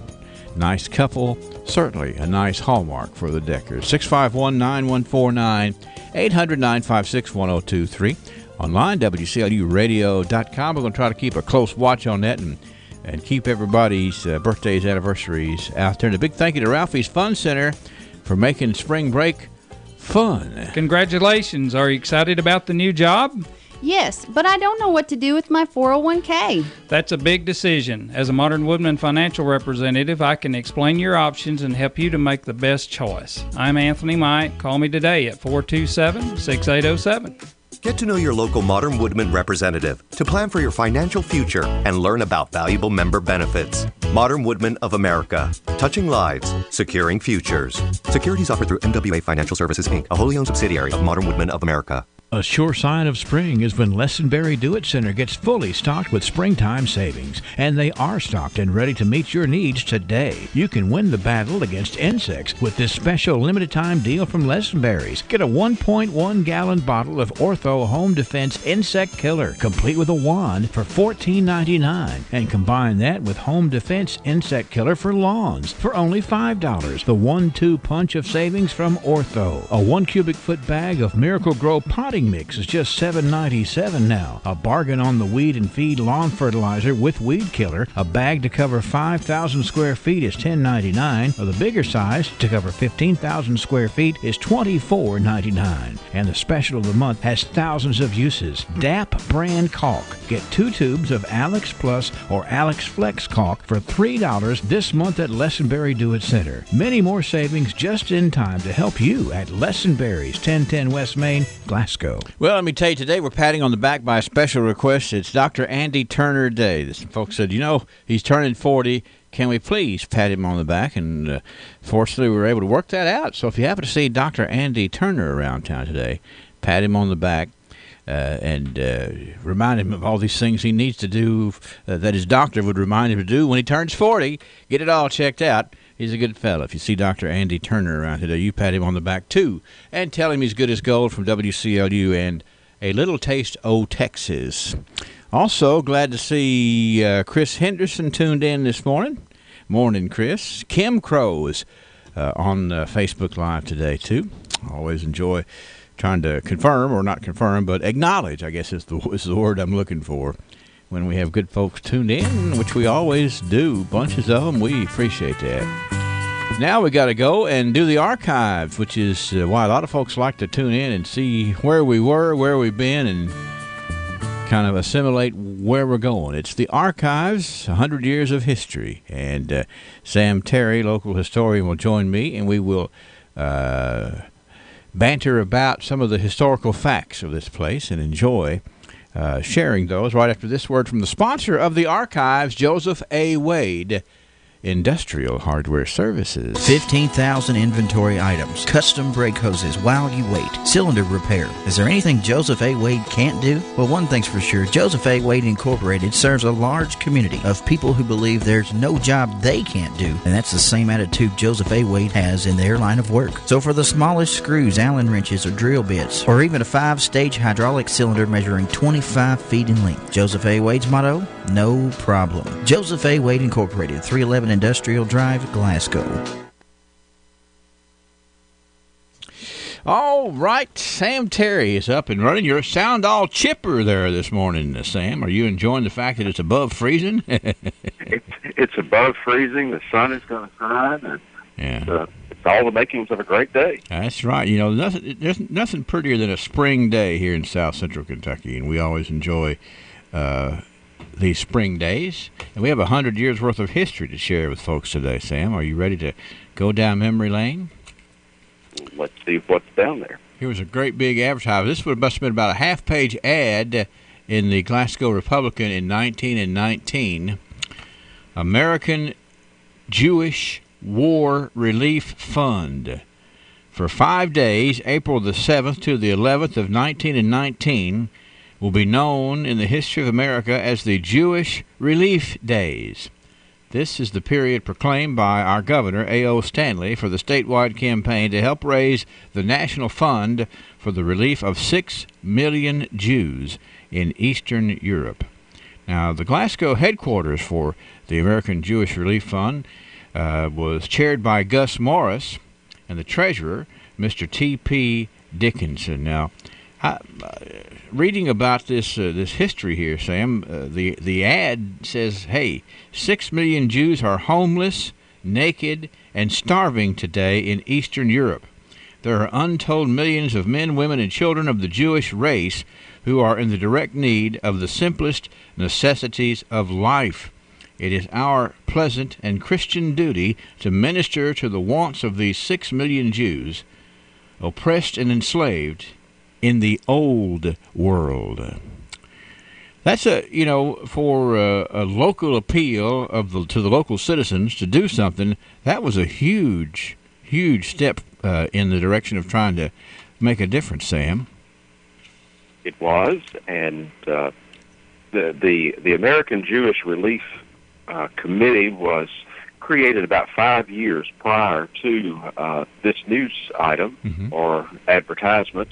Nice couple, certainly a nice hallmark for the Deckers. 651-9149, 800-956-1023. Online, WCLUradio.com. We're going to try to keep a close watch on that and keep everybody's birthdays, anniversaries out there. And a big thank you to Ralphie's Fun Center for making spring break fun. Congratulations. Are you excited about the new job? Yes, but I don't know what to do with my 401k. That's a big decision. As a Modern Woodman financial representative, I can explain your options and help you to make the best choice. I'm Anthony Mike. Call me today at 427-6807. Get to know your local Modern Woodman representative to plan for your financial future and learn about valuable member benefits. Modern Woodman of America. Touching lives, securing futures. Securities offered through MWA Financial Services, Inc., a wholly owned subsidiary of Modern Woodman of America. A sure sign of spring is when Lessenberry Do-It Center gets fully stocked with springtime savings. And they are stocked and ready to meet your needs today. You can win the battle against insects with this special limited time deal from Lessenberry's. Get a 1.1-gallon bottle of Ortho Home Defense Insect Killer, complete with a wand, for $14.99. And combine that with Home Defense Insect Killer for lawns for only $5. The 1-2 punch of savings from Ortho. A 1 cubic foot bag of Miracle Grow potting mix is just $7.97 now. A bargain on the Weed and Feed lawn fertilizer with Weed Killer. A bag to cover 5,000 square feet is $10.99, or the bigger size to cover 15,000 square feet is $24.99. And the special of the month has thousands of uses. DAP brand caulk. Get 2 tubes of Alex Plus or Alex Flex caulk for $3 this month at Lessenberry Do-It Center. Many more savings just in time to help you at Lessenberry's, 1010 West Main, Glasgow. Well, let me tell you, today we're patting on the back by a special request. It's Dr. Andy Turner Day. Some folks said, he's turning 40. Can we please pat him on the back? And fortunately, we were able to work that out. So if you happen to see Dr. Andy Turner around town today, pat him on the back and remind him of all these things he needs to do that his doctor would remind him to do when he turns 40. Get it all checked out. He's a good fella. If you see Dr. Andy Turner around today, you pat him on the back, too, and tell him he's good as gold from WCLU and A Little Taste O' Texas. Also, glad to see Chris Henderson tuned in this morning. Morning, Chris. Kim Crow is on Facebook Live today, too. Always enjoy trying to confirm, or not confirm, but acknowledge, I guess is the word I'm looking for, when we have good folks tuned in, which we always do, bunches of them. We appreciate that. Now we got to go and do the archives, which is why a lot of folks like to tune in and see where we were, where we've been, and kind of assimilate where we're going. It's the archives, 100 years of history. And Sam Terry, local historian, will join me, and we will banter about some of the historical facts of this place and enjoy sharing those right after this word from the sponsor of the archives, Joseph A. Wade Industrial Hardware Services. 15,000 inventory items, custom brake hoses while you wait, cylinder repair. Is there anything Joseph A. Wade can't do? Well, one thing's for sure, Joseph A. Wade Incorporated serves a large community of people who believe there's no job they can't do, and that's the same attitude Joseph A. Wade has in their line of work. So for the smallest screws, Allen wrenches, or drill bits, or even a 5-stage hydraulic cylinder measuring 25 feet in length, Joseph A. Wade's motto? No problem. Joseph A. Wade Incorporated, 311 Industrial Drive, Glasgow. All right, Sam Terry is up and running. You're sound all chipper there this morning, Sam. Are you enjoying the fact that it's above freezing? It's above freezing. The sun is going to shine, and it's all the makings of a great day. That's right. There's nothing prettier than a spring day here in South Central Kentucky, and we always enjoy these spring days. And we have 100 years worth of history to share with folks today, Sam. Are you ready to go down memory lane? Let's see what's down there. Here was a great big advertisement. This must have been about a half-page ad in the Glasgow Republican in 1919. American Jewish War Relief Fund. For 5 days, April the 7th to the 11th of 1919, will be known in the history of America as the Jewish Relief Days. This is the period proclaimed by our governor, A.O. Stanley, for the statewide campaign to help raise the national fund for the relief of 6 million Jews in Eastern Europe. Now, the Glasgow headquarters for the American Jewish Relief Fund was chaired by Gus Morris, and the treasurer, Mr. T.P. Dickinson. Now, reading about this history here, Sam, the ad says, hey, 6 million Jews are homeless, naked, and starving today in Eastern Europe. There are untold millions of men, women, and children of the Jewish race who are in the direct need of the simplest necessities of life. It is our pleasant and Christian duty to minister to the wants of these 6 million Jews, oppressed and enslaved in the old world. That's for a local appeal to the local citizens to do something. That was a huge step in the direction of trying to make a difference, Sam. It was, and the American Jewish Relief Committee was created about 5 years prior to this news item or advertisement,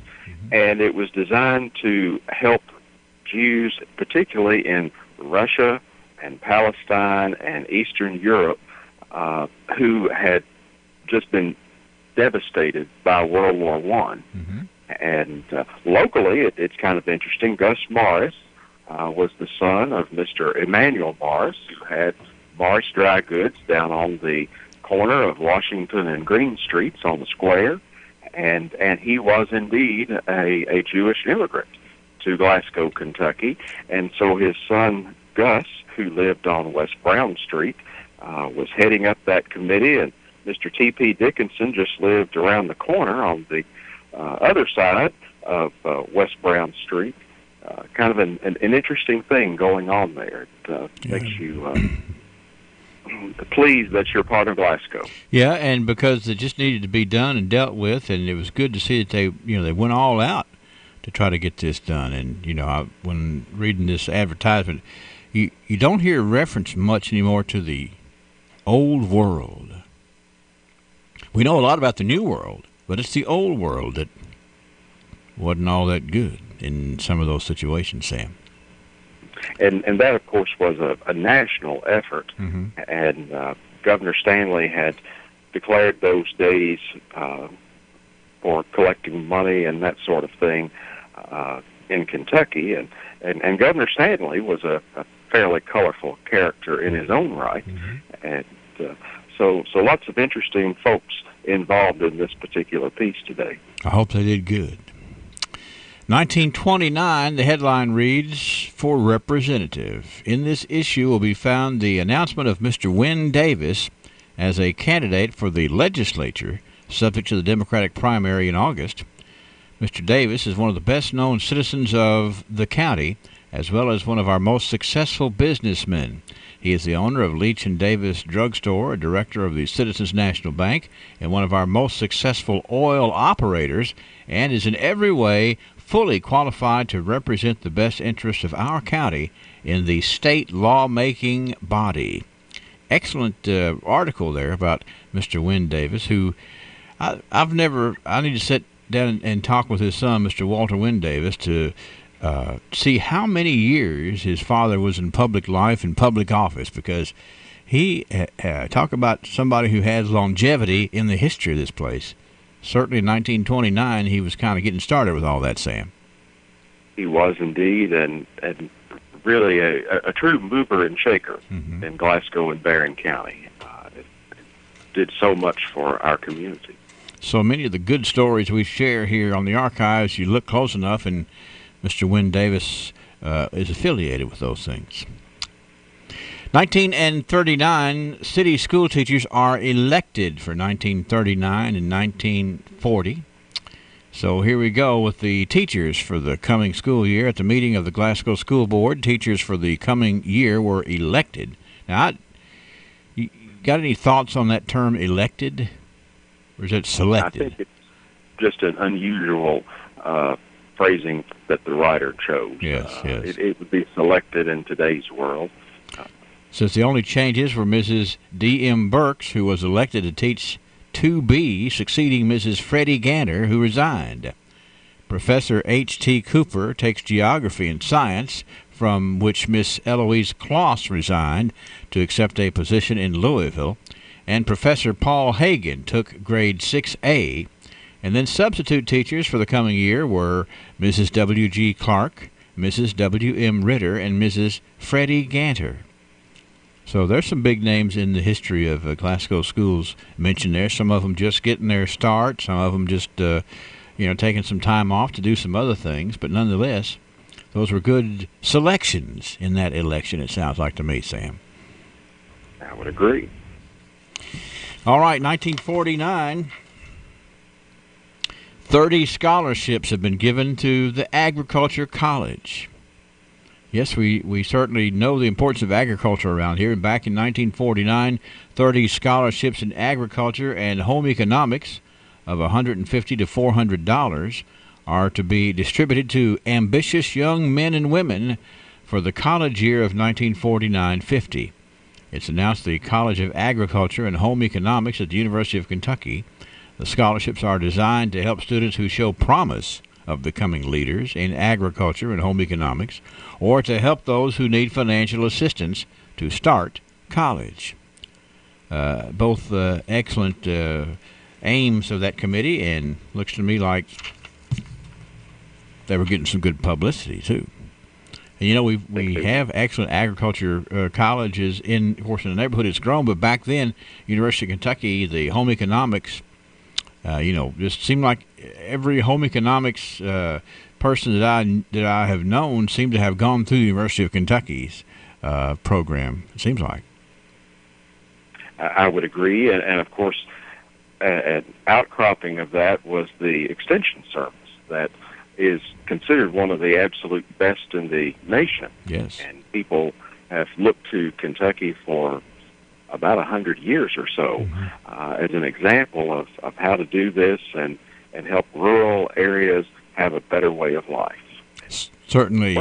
and it was designed to help Jews, particularly in Russia and Palestine and Eastern Europe, who had just been devastated by World War I. And locally, it's kind of interesting. Gus Morris was the son of Mr. Emmanuel Morris, who had Morris Dry Goods down on the corner of Washington and Green Streets on the square, and he was indeed a Jewish immigrant to Glasgow, Kentucky, and so his son Gus, who lived on West Brown Street, was heading up that committee, and Mr. T.P. Dickinson just lived around the corner on the other side of West Brown Street. Kind of an interesting thing going on there. It makes you pleased that you're part of Glasgow. Yeah, and because it just needed to be done and dealt with, and it was good to see that they went all out to try to get this done. And when reading this advertisement, you don't hear reference much anymore to the old world. We know a lot about the new world, but it's the old world that wasn't all that good in some of those situations, Sam. And that, of course, was a national effort, and Governor Stanley had declared those days for collecting money and that sort of thing in Kentucky, and Governor Stanley was a fairly colorful character in his own right, and so lots of interesting folks involved in this particular piece today. I hope they did good. 1929, the headline reads, for representative. In this issue will be found the announcement of Mr. Wynn Davis as a candidate for the legislature, subject to the Democratic primary in August. Mr. Davis is one of the best-known citizens of the county, as well as one of our most successful businessmen. He is the owner of Leach & Davis Drugstore, a director of the Citizens National Bank, and one of our most successful oil operators, and is in every way fully qualified to represent the best interests of our county in the state lawmaking body. Excellent article there about Mr. Wynn Davis, who I need to sit down and talk with his son, Mr. Walter Wynn Davis, to see how many years his father was in public life and public office, because he talk about somebody who has longevity in the history of this place. Certainly in 1929, he was kind of getting started with all that, Sam. He was indeed, and really a true mover and shaker in Glasgow and Barron County. It did so much for our community. So many of the good stories we share here on the archives, you look close enough, and Mr. Wynn Davis is affiliated with those things. 1939, city school teachers are elected for 1939 and 1940. So here we go with the teachers for the coming school year. At the meeting of the Glasgow School Board, teachers for the coming year were elected. Now, you got any thoughts on that term, elected? Or is it selected? I think it's just an unusual phrasing that the writer chose. Yes. It would be selected in today's world. Since the only changes were Mrs. D.M. Burks, who was elected to teach 2B, succeeding Mrs. Freddie Ganter, who resigned. Professor H.T. Cooper takes geography and science, from which Miss Eloise Kloss resigned to accept a position in Louisville. And Professor Paul Hagan took grade 6A. And then substitute teachers for the coming year were Mrs. W.G. Clark, Mrs. W.M. Ritter, and Mrs. Freddie Ganter. So there's some big names in the history of Glasgow schools mentioned there. Some of them just getting their start. Some of them just, taking some time off to do some other things. But nonetheless, those were good selections in that election, it sounds like to me, Sam. I would agree. All right, 1949. 30 scholarships have been given to the Agriculture College. Yes, we certainly know the importance of agriculture around here. And back in 1949, 30 scholarships in agriculture and home economics of $150 to $400 are to be distributed to ambitious young men and women for the college year of 1949-50. It's announced the College of Agriculture and Home Economics at the University of Kentucky. The scholarships are designed to help students who show promise of becoming leaders in agriculture and home economics, or to help those who need financial assistance to start college. Both excellent aims of that committee, and looks to me like they were getting some good publicity too. And we have excellent agriculture colleges in the neighborhood. It's grown, but back then, University of Kentucky, the home economics, just seemed like every home economics person that I have known seemed to have gone through the University of Kentucky's program. It seems like. I would agree, and of course, an outcropping of that was the extension service that is considered one of the absolute best in the nation. Yes, and people have looked to Kentucky for about 100 years or so as an example of how to do this and help rural areas have a better way of life. Certainly,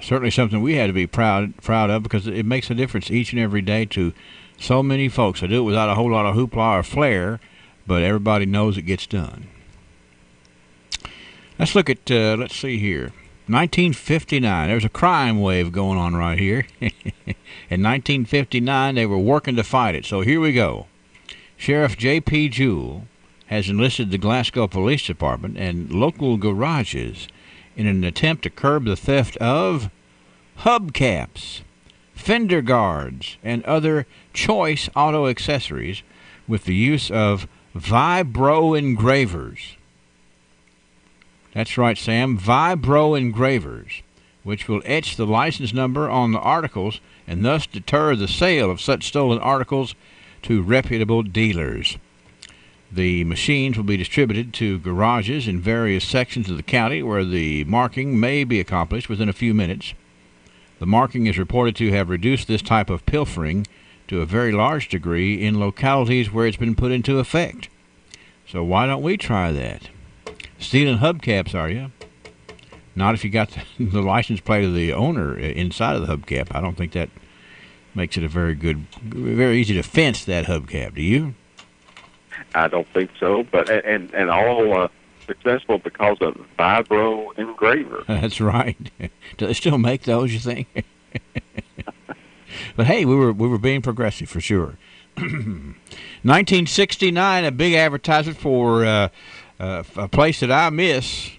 certainly something we had to be proud of, because it makes a difference each and every day to so many folks. I do it without a whole lot of hoopla or flair, but everybody knows it gets done. Let's look at, let's see here. 1959, there's a crime wave going on right here. In 1959, they were working to fight it. So here we go. Sheriff J.P. Jewell has enlisted the Glasgow Police Department and local garages in an attempt to curb the theft of hubcaps, fender guards, and other choice auto accessories with the use of vibro engravers. That's right, Sam, vibro engravers, which will etch the license number on the articles and thus deter the sale of such stolen articles to reputable dealers. The machines will be distributed to garages in various sections of the county where the marking may be accomplished within a few minutes. The marking is reported to have reduced this type of pilfering to a very large degree in localities where it's been put into effect. So why don't we try that? Stealing hubcaps, are you? Not if you got the license plate of the owner inside of the hubcap. I don't think that makes it a very easy to fence that hubcap. Do you? I don't think so, but and all successful because of vibro engraver. That's right. Do they still make those, you think? But hey, we were being progressive for sure. 1969, a big advertisement for a place that I miss.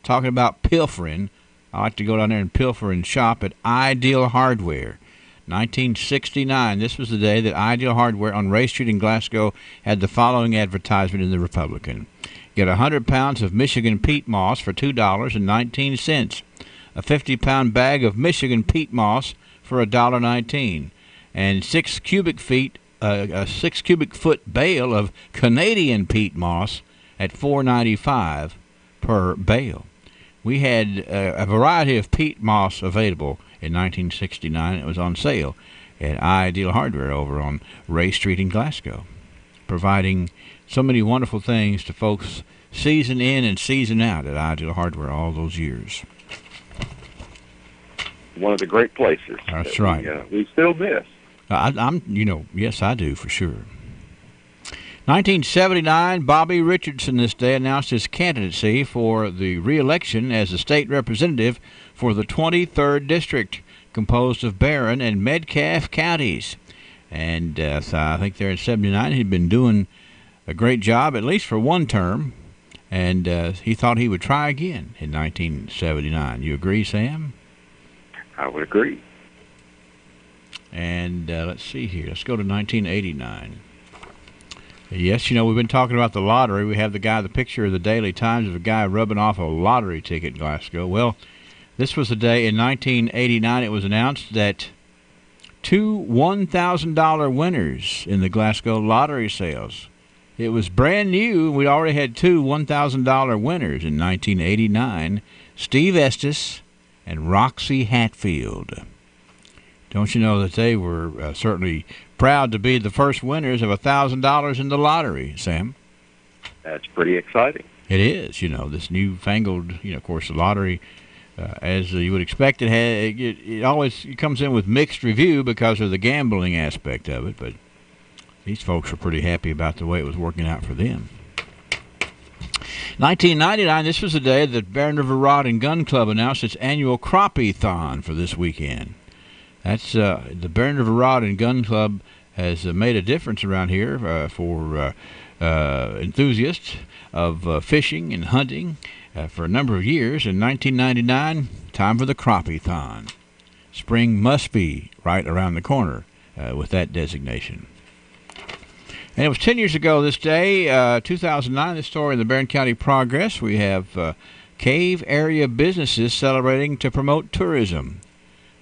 Talking about pilfering, I like to go down there and pilfer and shop at Ideal Hardware. 1969, this was the day that Ideal Hardware on Ray Street in Glasgow had the following advertisement in the Republican. Get 100 pounds of Michigan peat moss for $2.19. A 50-pound bag of Michigan peat moss for $1.19. And a 6 cubic foot bale of Canadian peat moss at $4.95 per bale. We had a variety of peat moss available in 1969. It was on sale at Ideal Hardware over on Ray Street in Glasgow, providing so many wonderful things to folks season in and season out at Ideal Hardware all those years. One of the great places. That's right. We still miss. Yes, I do for sure. 1979, Bobby Richardson this day announced his candidacy for the re-election as the state representative for the 23rd District, composed of Barron and Metcalfe counties. And so I think there in 79, he'd been doing a great job, at least for one term, and he thought he would try again in 1979. You agree, Sam? I would agree. And let's see here. Let's go to 1989. Yes, we've been talking about the lottery. We have the picture of the Daily Times of a guy rubbing off a lottery ticket in Glasgow. Well, this was the day in 1989 it was announced that two $1,000 winners in the Glasgow lottery sales. It was brand new. We already had two $1,000 winners in 1989, Steve Estes and Roxy Hatfield. Don't you know that they were certainly proud to be the first winners of $1,000 in the lottery, Sam? That's pretty exciting. It is, this newfangled, of course, the lottery, as you would expect, it always comes in with mixed review because of the gambling aspect of it, but these folks were pretty happy about the way it was working out for them. 1999, this was the day that Barron River Rod and Gun Club announced its annual Crappie-thon for this weekend. That's the Barron River Rod and Gun Club has made a difference around here for enthusiasts of fishing and hunting for a number of years. In 1999, time for the Crappie-thon. Spring must be right around the corner with that designation. And it was 10 years ago this day, 2009, this story in the Barron County Progress. We have cave area businesses celebrating to promote tourism.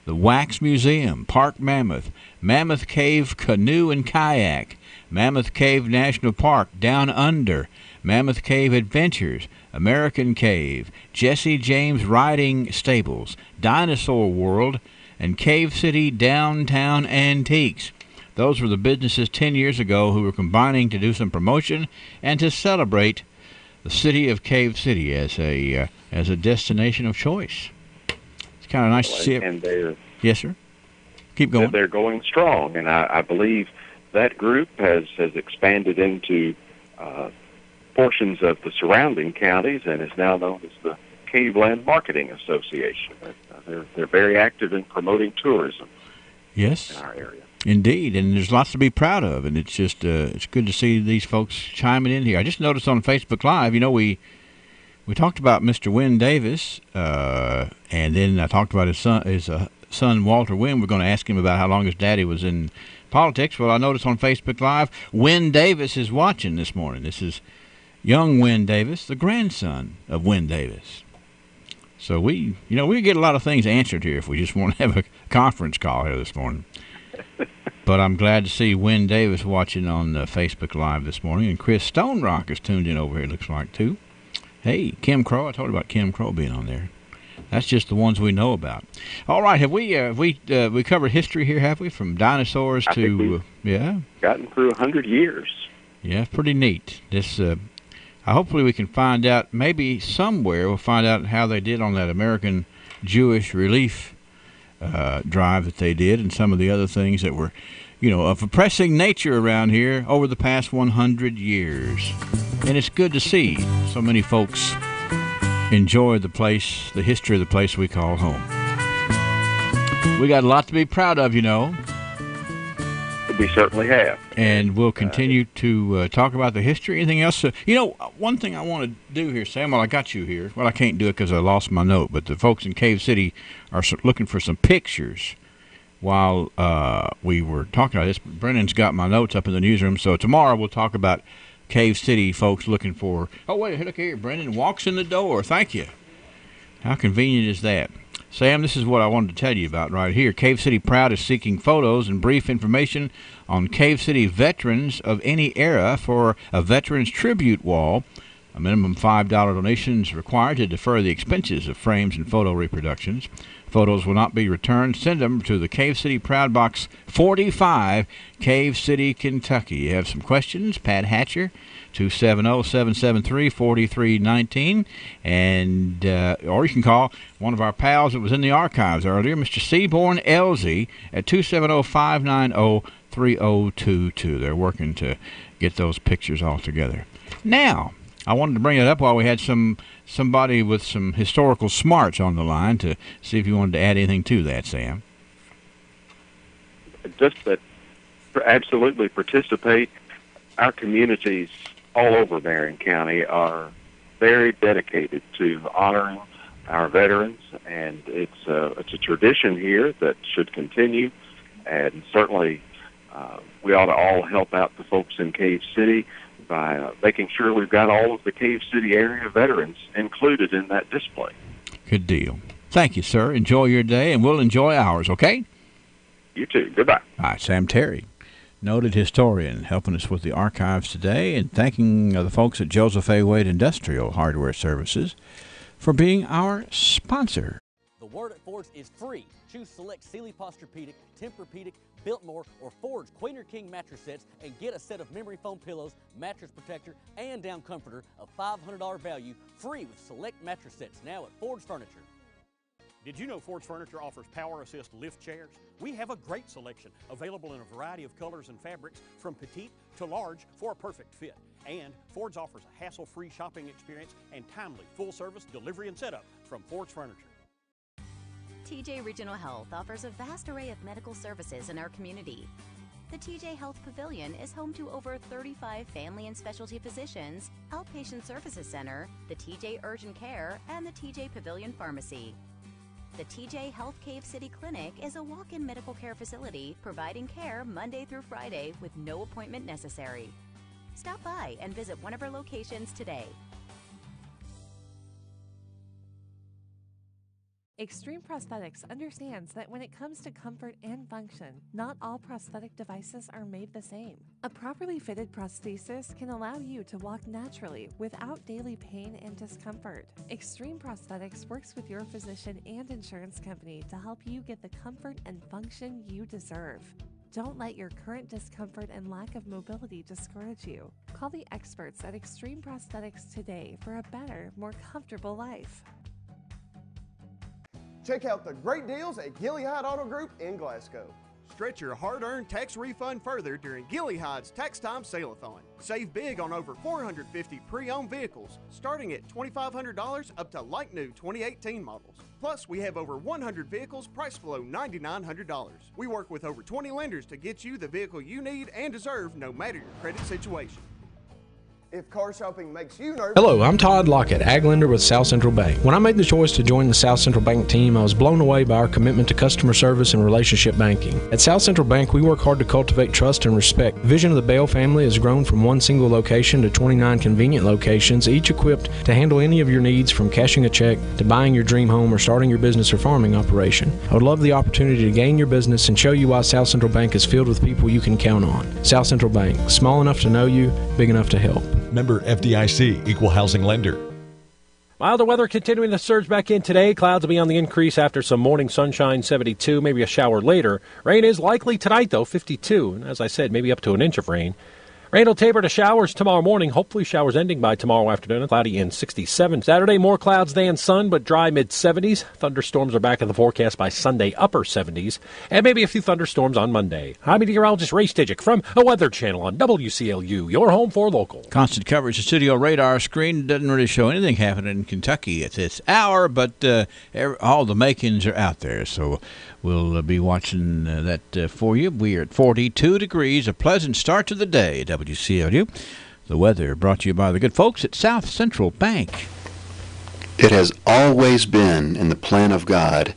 The Wax Museum, Park Mammoth, Mammoth Cave Canoe and Kayak, Mammoth Cave National Park Down Under, Mammoth Cave Adventures, American Cave, Jesse James Riding Stables, Dinosaur World, and Cave City Downtown Antiques. Those were the businesses 10 years ago who were combining to do some promotion and to celebrate the city of Cave City as a destination of choice. It's kind of nice to see it. And yes, sir. Keep going. They're going strong, and I believe that group has expanded into portions of the surrounding counties and is now known as the Caveland Marketing Association. They're very active in promoting tourism. Yes. In our area. Indeed, and there's lots to be proud of, and it's just it's good to see these folks chiming in here. I just noticed on Facebook Live, we talked about Mr. Wynn Davis, and then I talked about his son Walter Wynn. We're going to ask him about how long his daddy was in politics. Well, I noticed on Facebook Live, Wynn Davis is watching this morning. This is young Wynn Davis, the grandson of Wynn Davis. So we get a lot of things answered here if we just want to have a conference call here this morning. But I'm glad to see Wynn Davis watching on Facebook Live this morning. And Chris Stone Rock is tuned in over here, it looks like, too. Hey, Kim Crow. I told you about Kim Crow being on there. That's just the ones we know about. All right, have we covered history here, have we? From dinosaurs to... yeah? Gotten through 100 years. Yeah, pretty neat. This... hopefully we can find out, maybe somewhere we'll find out how they did on that American Jewish Relief drive that they did, and some of the other things that were, of a pressing nature around here over the past 100 years. And it's good to see so many folks enjoy the place, the history of the place we call home. We got a lot to be proud of, We certainly have. And we'll continue to talk about the history. Anything else? One thing I want to do here, Sam, while I got you here, well, I can't do it because I lost my note, but the folks in Cave City are looking for some pictures while we were talking about this. Brennan's got my notes up in the newsroom, so tomorrow we'll talk about Cave City folks looking for... Oh, wait, look here. Brennan walks in the door. Thank you. How convenient is that? Sam, this is what I wanted to tell you about right here. Cave City Proud is seeking photos and brief information on Cave City veterans of any era for a veterans tribute wall A minimum $5 donation is required to defer the expenses of frames and photo reproductions. Photos will not be returned. Send them to the Cave City Proud Box 45, Cave City, Kentucky. You have some questions? Pat Hatcher, 270-773-4319. And or you can call one of our pals that was in the archives earlier, Mr. Seaborn Elsie, at 270-590-3022. They're working to get those pictures all together. Now, I wanted to bring it up while we had somebody with some historical smarts on the line to see if you wanted to add anything to that, Sam. Just that absolutely participate. Our communities all over Marion County are very dedicated to honoring our veterans, and it's a tradition here that should continue, and certainly we ought to all help out the folks in Cave City by making sure we've got all of the Cave City area veterans included in that display. Good deal. Thank you, sir. Enjoy your day, and we'll enjoy ours, okay? You too. Goodbye. All right, Sam Terry, noted historian, helping us with the archives today, and thanking the folks at Joseph A. Wade Industrial Hardware Services for being our sponsor. The word at Ford's is free. Choose select Sealy Posturepedic, Tempur-Pedic, Biltmore, or Ford's Queen or King mattress sets and get a set of memory foam pillows, mattress protector, and down comforter of $500 value free with select mattress sets now at Ford's Furniture. Did you know Ford's Furniture offers power assist lift chairs? We have a great selection available in a variety of colors and fabrics from petite to large for a perfect fit. And Ford's offers a hassle-free shopping experience and timely full-service delivery and setup from Ford's Furniture. TJ Regional Health offers a vast array of medical services in our community. The TJ Health Pavilion is home to over 35 family and specialty physicians, outpatient services center, the TJ Urgent Care, and the TJ Pavilion Pharmacy. The TJ Health Cave City Clinic is a walk-in medical care facility providing care Monday through Friday with no appointment necessary. Stop by and visit one of our locations today. Extreme Prosthetics understands that when it comes to comfort and function, not all prosthetic devices are made the same. A properly fitted prosthesis can allow you to walk naturally without daily pain and discomfort. Extreme Prosthetics works with your physician and insurance company to help you get the comfort and function you deserve. Don't let your current discomfort and lack of mobility discourage you. Call the experts at Extreme Prosthetics today for a better, more comfortable life. Check out the great deals at Gilead Auto Group in Glasgow. Stretch your hard-earned tax refund further during Gilead's Tax Time Sale-a-thon. Save big on over 450 pre-owned vehicles, starting at $2,500 up to like new 2018 models. Plus, we have over 100 vehicles priced below $9,900. We work with over 20 lenders to get you the vehicle you need and deserve, no matter your credit situation. If car shopping makes you nervous... Hello, I'm Todd Lockett, ag lender with South Central Bank. When I made the choice to join the South Central Bank team, I was blown away by our commitment to customer service and relationship banking. At South Central Bank, we work hard to cultivate trust and respect. The vision of the Bell family has grown from one single location to 29 convenient locations, each equipped to handle any of your needs, from cashing a check to buying your dream home or starting your business or farming operation. I would love the opportunity to gain your business and show you why South Central Bank is filled with people you can count on. South Central Bank, small enough to know you, big enough to help. Member FDIC, Equal Housing Lender. Milder weather continuing to surge back in today. Clouds will be on the increase after some morning sunshine, 72, maybe a shower later. Rain is likely tonight, though, 52. And as I said, maybe up to an inch of rain. Rain will taper to showers tomorrow morning. Hopefully showers ending by tomorrow afternoon. Cloudy in 67. Saturday, more clouds than sun, but dry mid-70s. Thunderstorms are back in the forecast by Sunday, upper 70s. And maybe a few thunderstorms on Monday. I'm meteorologist Ray Stidgick from the Weather Channel on WCLU, your home for local. Constant coverage of studio radar screen doesn't really show anything happening in Kentucky at this hour, but all the makings are out there, so we'll be watching that for you. We are at 42 degrees, a pleasant start to the day. WCLU. The weather brought to you by the good folks at South Central Bank. It has always been in the plan of God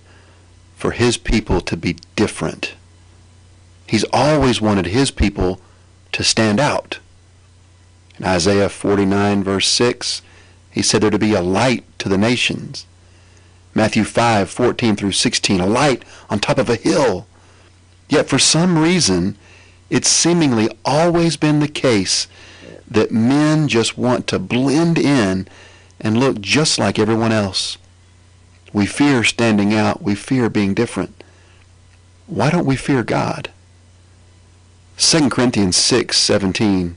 for His people to be different. He's always wanted His people to stand out. In Isaiah 49, verse 6, He said they're to be a light to the nations. Matthew 5, 14 through 16, a light on top of a hill. Yet for some reason, it's seemingly always been the case that men just want to blend in and look just like everyone else. We fear standing out. We fear being different. Why don't we fear God? 2 Corinthians 6:17.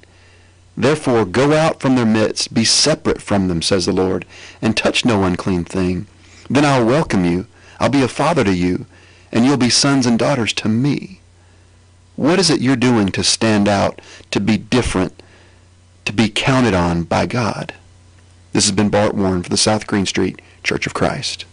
Therefore go out from their midst, be separate from them, says the Lord, and touch no unclean thing. Then I'll welcome you. I'll be a father to you, and you'll be sons and daughters to me. What is it you're doing to stand out, to be different, to be counted on by God? This has been Bart Warren for the South Green Street Church of Christ.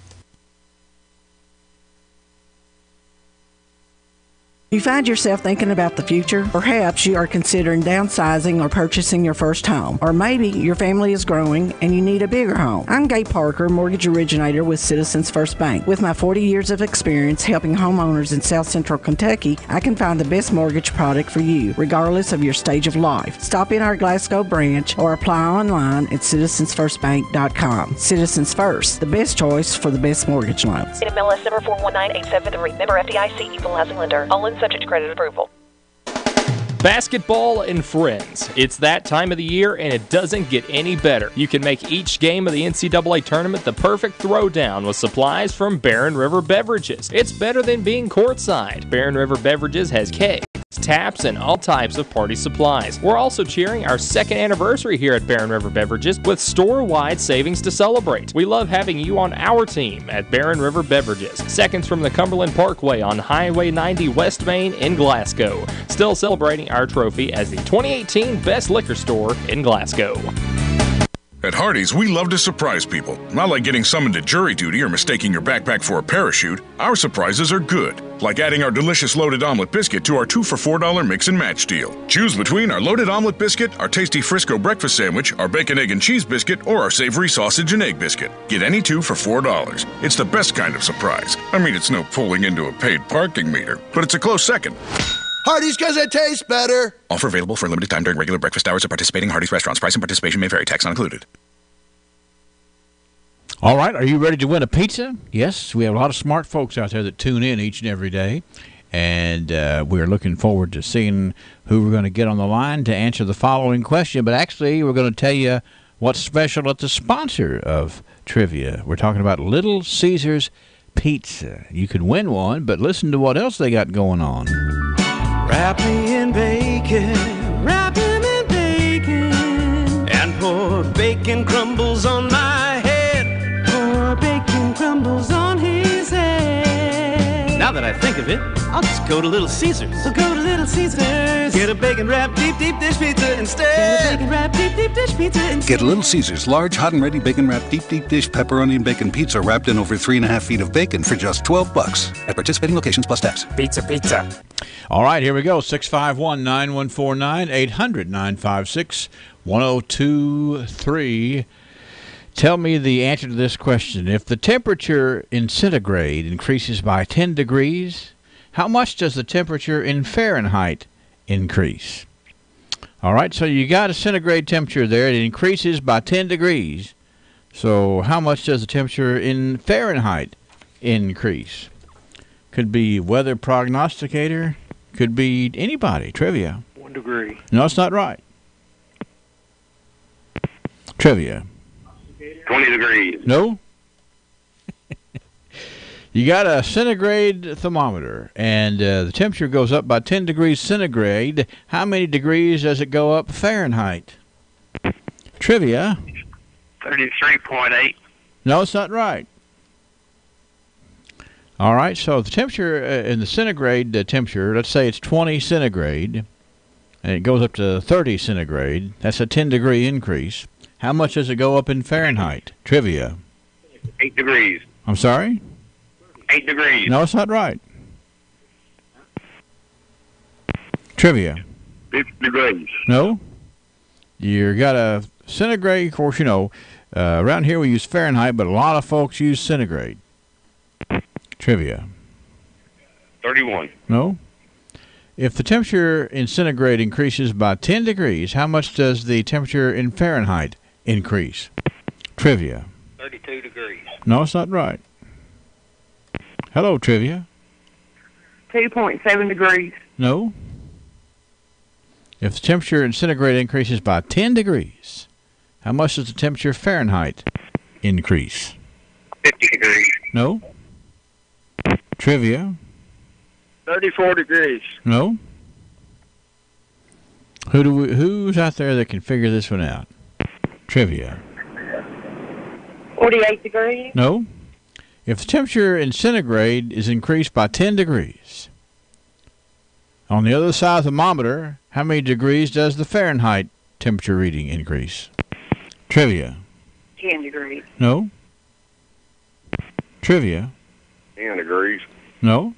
You find yourself thinking about the future? Perhaps you are considering downsizing or purchasing your first home. Or maybe your family is growing and you need a bigger home. I'm Gay Parker, mortgage originator with Citizens First Bank. With my 40 years of experience helping homeowners in South Central Kentucky, I can find the best mortgage product for you, regardless of your stage of life. Stop in our Glasgow branch or apply online at citizensfirstbank.com. Citizens First, the best choice for the best mortgage loans. MLS number 419873. Member FDIC, equal housing lender. All in subject to credit approval. Basketball and friends. It's that time of the year, and it doesn't get any better. You can make each game of the NCAA tournament the perfect throwdown with supplies from Barren River Beverages. It's better than being courtside. Barren River Beverages has kegs, taps, and all types of party supplies. We're also cheering our second anniversary here at Barren River Beverages with store-wide savings to celebrate. We love having you on our team at Barren River Beverages, seconds from the Cumberland Parkway on Highway 90 West Main in Glasgow. Still celebrating our trophy as the 2018 Best Liquor Store in Glasgow. At Hardee's, we love to surprise people. Not like getting summoned to jury duty or mistaking your backpack for a parachute. Our surprises are good, like adding our delicious loaded omelet biscuit to our 2 for $4 mix and match deal. Choose between our loaded omelet biscuit, our tasty Frisco breakfast sandwich, our bacon, egg, and cheese biscuit, or our savory sausage and egg biscuit. Get any 2 for $4. It's the best kind of surprise. I mean, it's no pulling into a paid parking meter, but it's a close second. Hardee's, because it tastes better. Offer available for a limited time during regular breakfast hours at participating Hardee's restaurants. Price and participation may vary. Tax not included. All right, are you ready to win a pizza? Yes, we have a lot of smart folks out there that tune in each and every day, and we're looking forward to seeing who we're going to get on the line to answer the following question. But actually, we're going to tell you what's special at the sponsor of trivia. We're talking about Little Caesars Pizza. You could win one, but listen to what else they got going on. Wrap me in bacon, wrap him in bacon, and pour bacon crumbles on my head, pour bacon crumbles on his head. Now that I think of it, I'll just go to Little Caesars. So go to Little Caesars, get a bacon wrap deep dish pizza instead. Get a bacon wrap deep dish pizza instead. Get Little Caesars large, hot and ready bacon wrap deep dish pepperoni and bacon pizza wrapped in over 3.5 feet of bacon for just $12 at participating locations plus tax. Pizza. All right, here we go. 651-9149, 800-956-1023. Tell me the answer to this question. If the temperature in centigrade increases by 10 degrees, how much does the temperature in Fahrenheit increase? All right, so you got a centigrade temperature there. It increases by 10 degrees. So how much does the temperature in Fahrenheit increase? Could be weather prognosticator. Could be anybody. Trivia. 1 degree. No, it's not right. Trivia. 20 degrees. No. You got a centigrade thermometer, and the temperature goes up by 10 degrees centigrade. How many degrees does it go up Fahrenheit? Trivia. 33.8. No, it's not right. All right, so the temperature in the centigrade temperature, let's say it's 20 centigrade, and it goes up to 30 centigrade. That's a 10-degree increase. How much does it go up in Fahrenheit? Trivia. 8 degrees. I'm sorry? 8 degrees. No, it's not right. Trivia. 50 degrees. No. You got a centigrade, of course, you know, around here we use Fahrenheit, but a lot of folks use centigrade. Trivia. 31. No. If the temperature in centigrade increases by 10 degrees, how much does the temperature in Fahrenheit increase? Trivia. 32 degrees. No, it's not right. Hello, Trivia. 2.7 degrees. No. If the temperature in centigrade increases by 10 degrees, how much does the temperature Fahrenheit increase? 50 degrees. No. Trivia. 34 degrees. No. Who's out there that can figure this one out? Trivia. 48 degrees. No. If the temperature in centigrade is increased by 10 degrees, on the other side of the thermometer, how many degrees does the Fahrenheit temperature reading increase? Trivia. 10 degrees. No. Trivia. 10 degrees. No.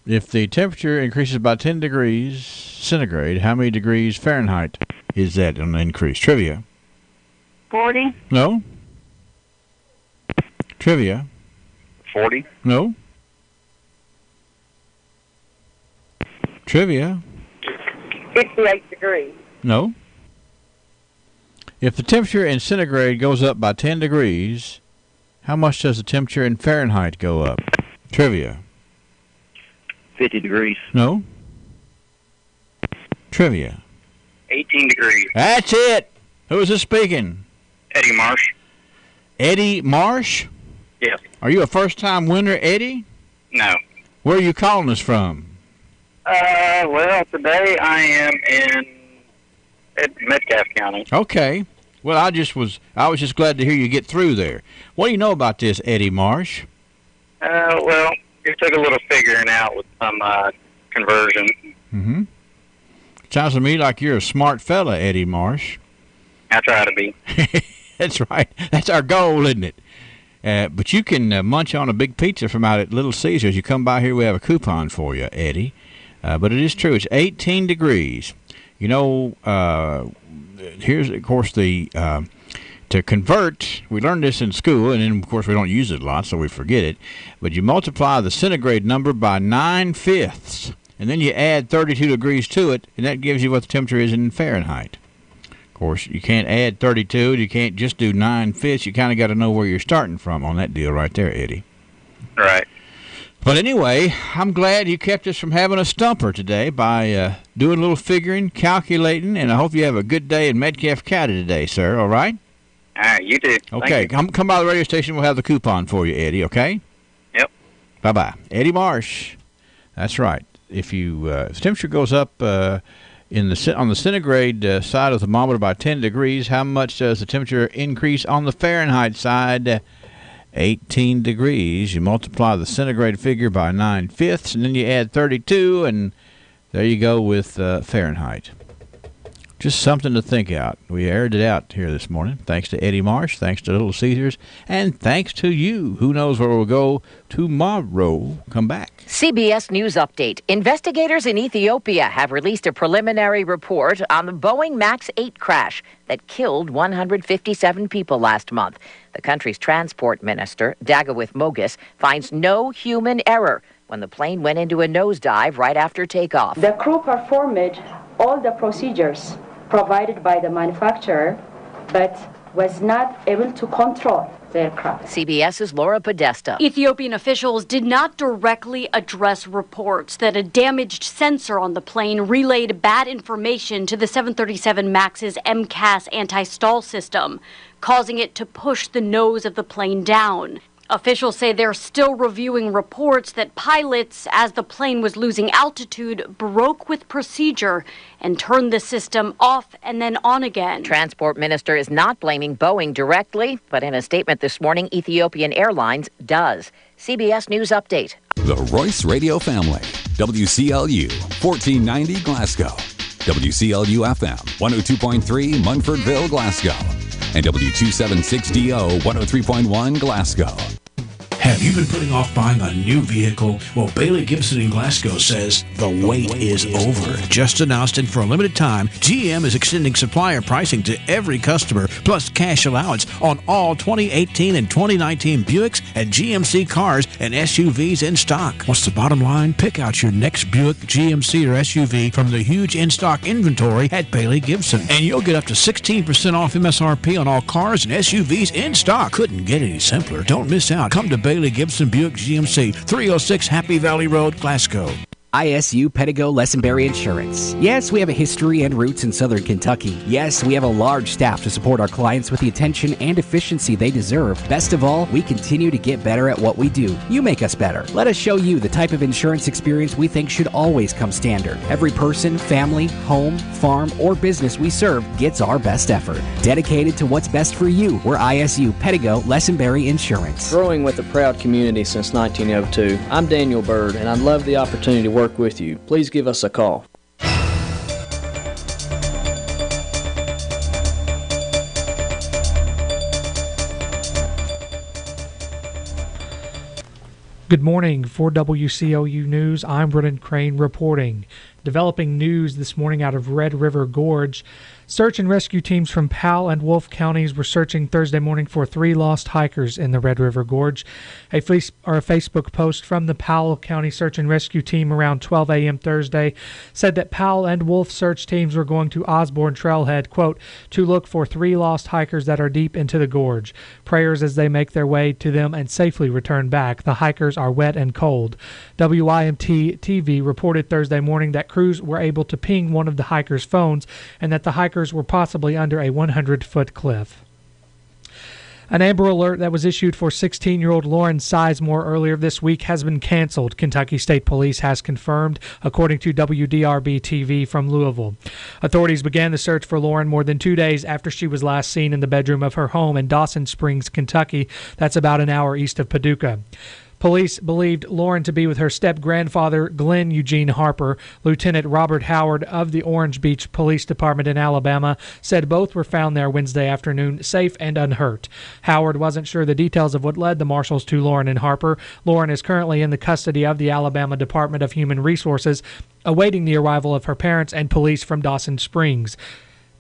If the temperature increases by 10 degrees centigrade, how many degrees Fahrenheit is that on the increase? Trivia. 40. No. Trivia. 40. No. Trivia. 58 degrees. No. If the temperature in centigrade goes up by 10 degrees, how much does the temperature in Fahrenheit go up? Trivia. 50 degrees. No. Trivia. 18 degrees. That's it. Who is this speaking? Eddie Marsh. Eddie Marsh? Yes. Are you a first-time winner, Eddie? No. Where are you calling us from? Well, today I am in Metcalfe County. Okay. Well, I was just glad to hear you get through there. What do you know about this, Eddie Marsh? Well, it took a little figuring out with some conversion. Mm-hmm. Sounds to me like you're a smart fella, Eddie Marsh. I try to be. That's right. That's our goal, isn't it? But you can munch on a big pizza from out at Little Caesars. You come by here, we have a coupon for you, Eddie. But it is true. It's 18 degrees. You know, here's, of course, to convert, we learned this in school, and then, of course, we don't use it a lot, so we forget it. But you multiply the centigrade number by 9/5, and then you add 32 degrees to it, and that gives you what the temperature is in Fahrenheit. Of course, you can't add 32. You can't just do 9/5. You kind of got to know where you're starting from on that deal right there, Eddie. Right. But anyway, I'm glad you kept us from having a stumper today by doing a little figuring, calculating, and I hope you have a good day in Metcalfe County today, sir, all right? All right, you too. Okay, come by the radio station. We'll have the coupon for you, Eddie, okay? Yep. Bye-bye. Eddie Marsh. That's right. If the temperature goes up on the centigrade side of the thermometer by 10 degrees, how much does the temperature increase on the Fahrenheit side? 18 degrees. You multiply the centigrade figure by 9/5, and then you add 32, and there you go with Fahrenheit. Just something to think out. We aired it out here this morning. Thanks to Eddie Marsh, thanks to Little Caesars, and thanks to you. Who knows where we'll go tomorrow? Come back. CBS News Update. Investigators in Ethiopia have released a preliminary report on the Boeing MAX 8 crash that killed 157 people last month. The country's transport minister, Dagawith Mogus, finds no human error when the plane went into a nosedive right after takeoff. The crew performed all the procedures provided by the manufacturer, but was not able to control the aircraft. CBS's Laura Podesta. Ethiopian officials did not directly address reports that a damaged sensor on the plane relayed bad information to the 737 MAX's MCAS anti-stall system, causing it to push the nose of the plane down. Officials say they're still reviewing reports that pilots, as the plane was losing altitude, broke with procedure and turned the system off and then on again. Transport minister is not blaming Boeing directly, but in a statement this morning, Ethiopian Airlines does. CBS News Update. The Royce Radio Family. WCLU, 1490 Glasgow. WCLU FM, 102.3 Munfordville, Glasgow. And W276DO 103.1 Glasgow. Have you been putting off buying a new vehicle? Well, Bailey Gibson in Glasgow says the wait is over. Just announced, and for a limited time, GM is extending supplier pricing to every customer, plus cash allowance on all 2018 and 2019 Buicks and GMC cars and SUVs in stock. What's the bottom line? Pick out your next Buick, GMC, or SUV from the huge in-stock inventory at Bailey Gibson, and you'll get up to 16% off MSRP on all cars and SUVs in stock. Couldn't get any simpler. Don't miss out. Come to Bailey Gibson Buick GMC, 306 Happy Valley Road, Glasgow. ISU Pedigo Lessenberry Insurance. Yes, we have a history and roots in Southern Kentucky. Yes, we have a large staff to support our clients with the attention and efficiency they deserve. Best of all, we continue to get better at what we do. You make us better. Let us show you the type of insurance experience we think should always come standard. Every person, family, home, farm, or business we serve gets our best effort. Dedicated to what's best for you, we're ISU Pedigo Lessenberry Insurance. Growing with a proud community since 1902, I'm Daniel Bird, and I'd love the opportunity to work with you. Please give us a call. Good morning. For WCLU News, I'm Brennan Crane reporting. Developing news this morning out of Red River Gorge. Search and rescue teams from Powell and Wolfe counties were searching Thursday morning for 3 lost hikers in the Red River Gorge. A Facebook post from the Powell County Search and Rescue Team around 12 a.m. Thursday said that Powell and Wolfe search teams were going to Osborne Trailhead, quote, to look for 3 lost hikers that are deep into the gorge. Prayers as they make their way to them and safely return back. The hikers are wet and cold. WIMT TV reported Thursday morning that crews were able to ping one of the hikers' phones and that the hikers were possibly under a 100-foot cliff. An Amber Alert that was issued for 16-year-old Lauren Sizemore earlier this week has been canceled, Kentucky State Police has confirmed, according to WDRB-TV from Louisville. Authorities began the search for Lauren more than 2 days after she was last seen in the bedroom of her home in Dawson Springs, Kentucky. That's about an hour east of Paducah. Police believed Lauren to be with her step-grandfather, Glenn Eugene Harper. Lieutenant Robert Howard of the Orange Beach Police Department in Alabama said both were found there Wednesday afternoon, safe and unhurt. Howard wasn't sure the details of what led the marshals to Lauren and Harper. Lauren is currently in the custody of the Alabama Department of Human Resources, awaiting the arrival of her parents and police from Dawson Springs.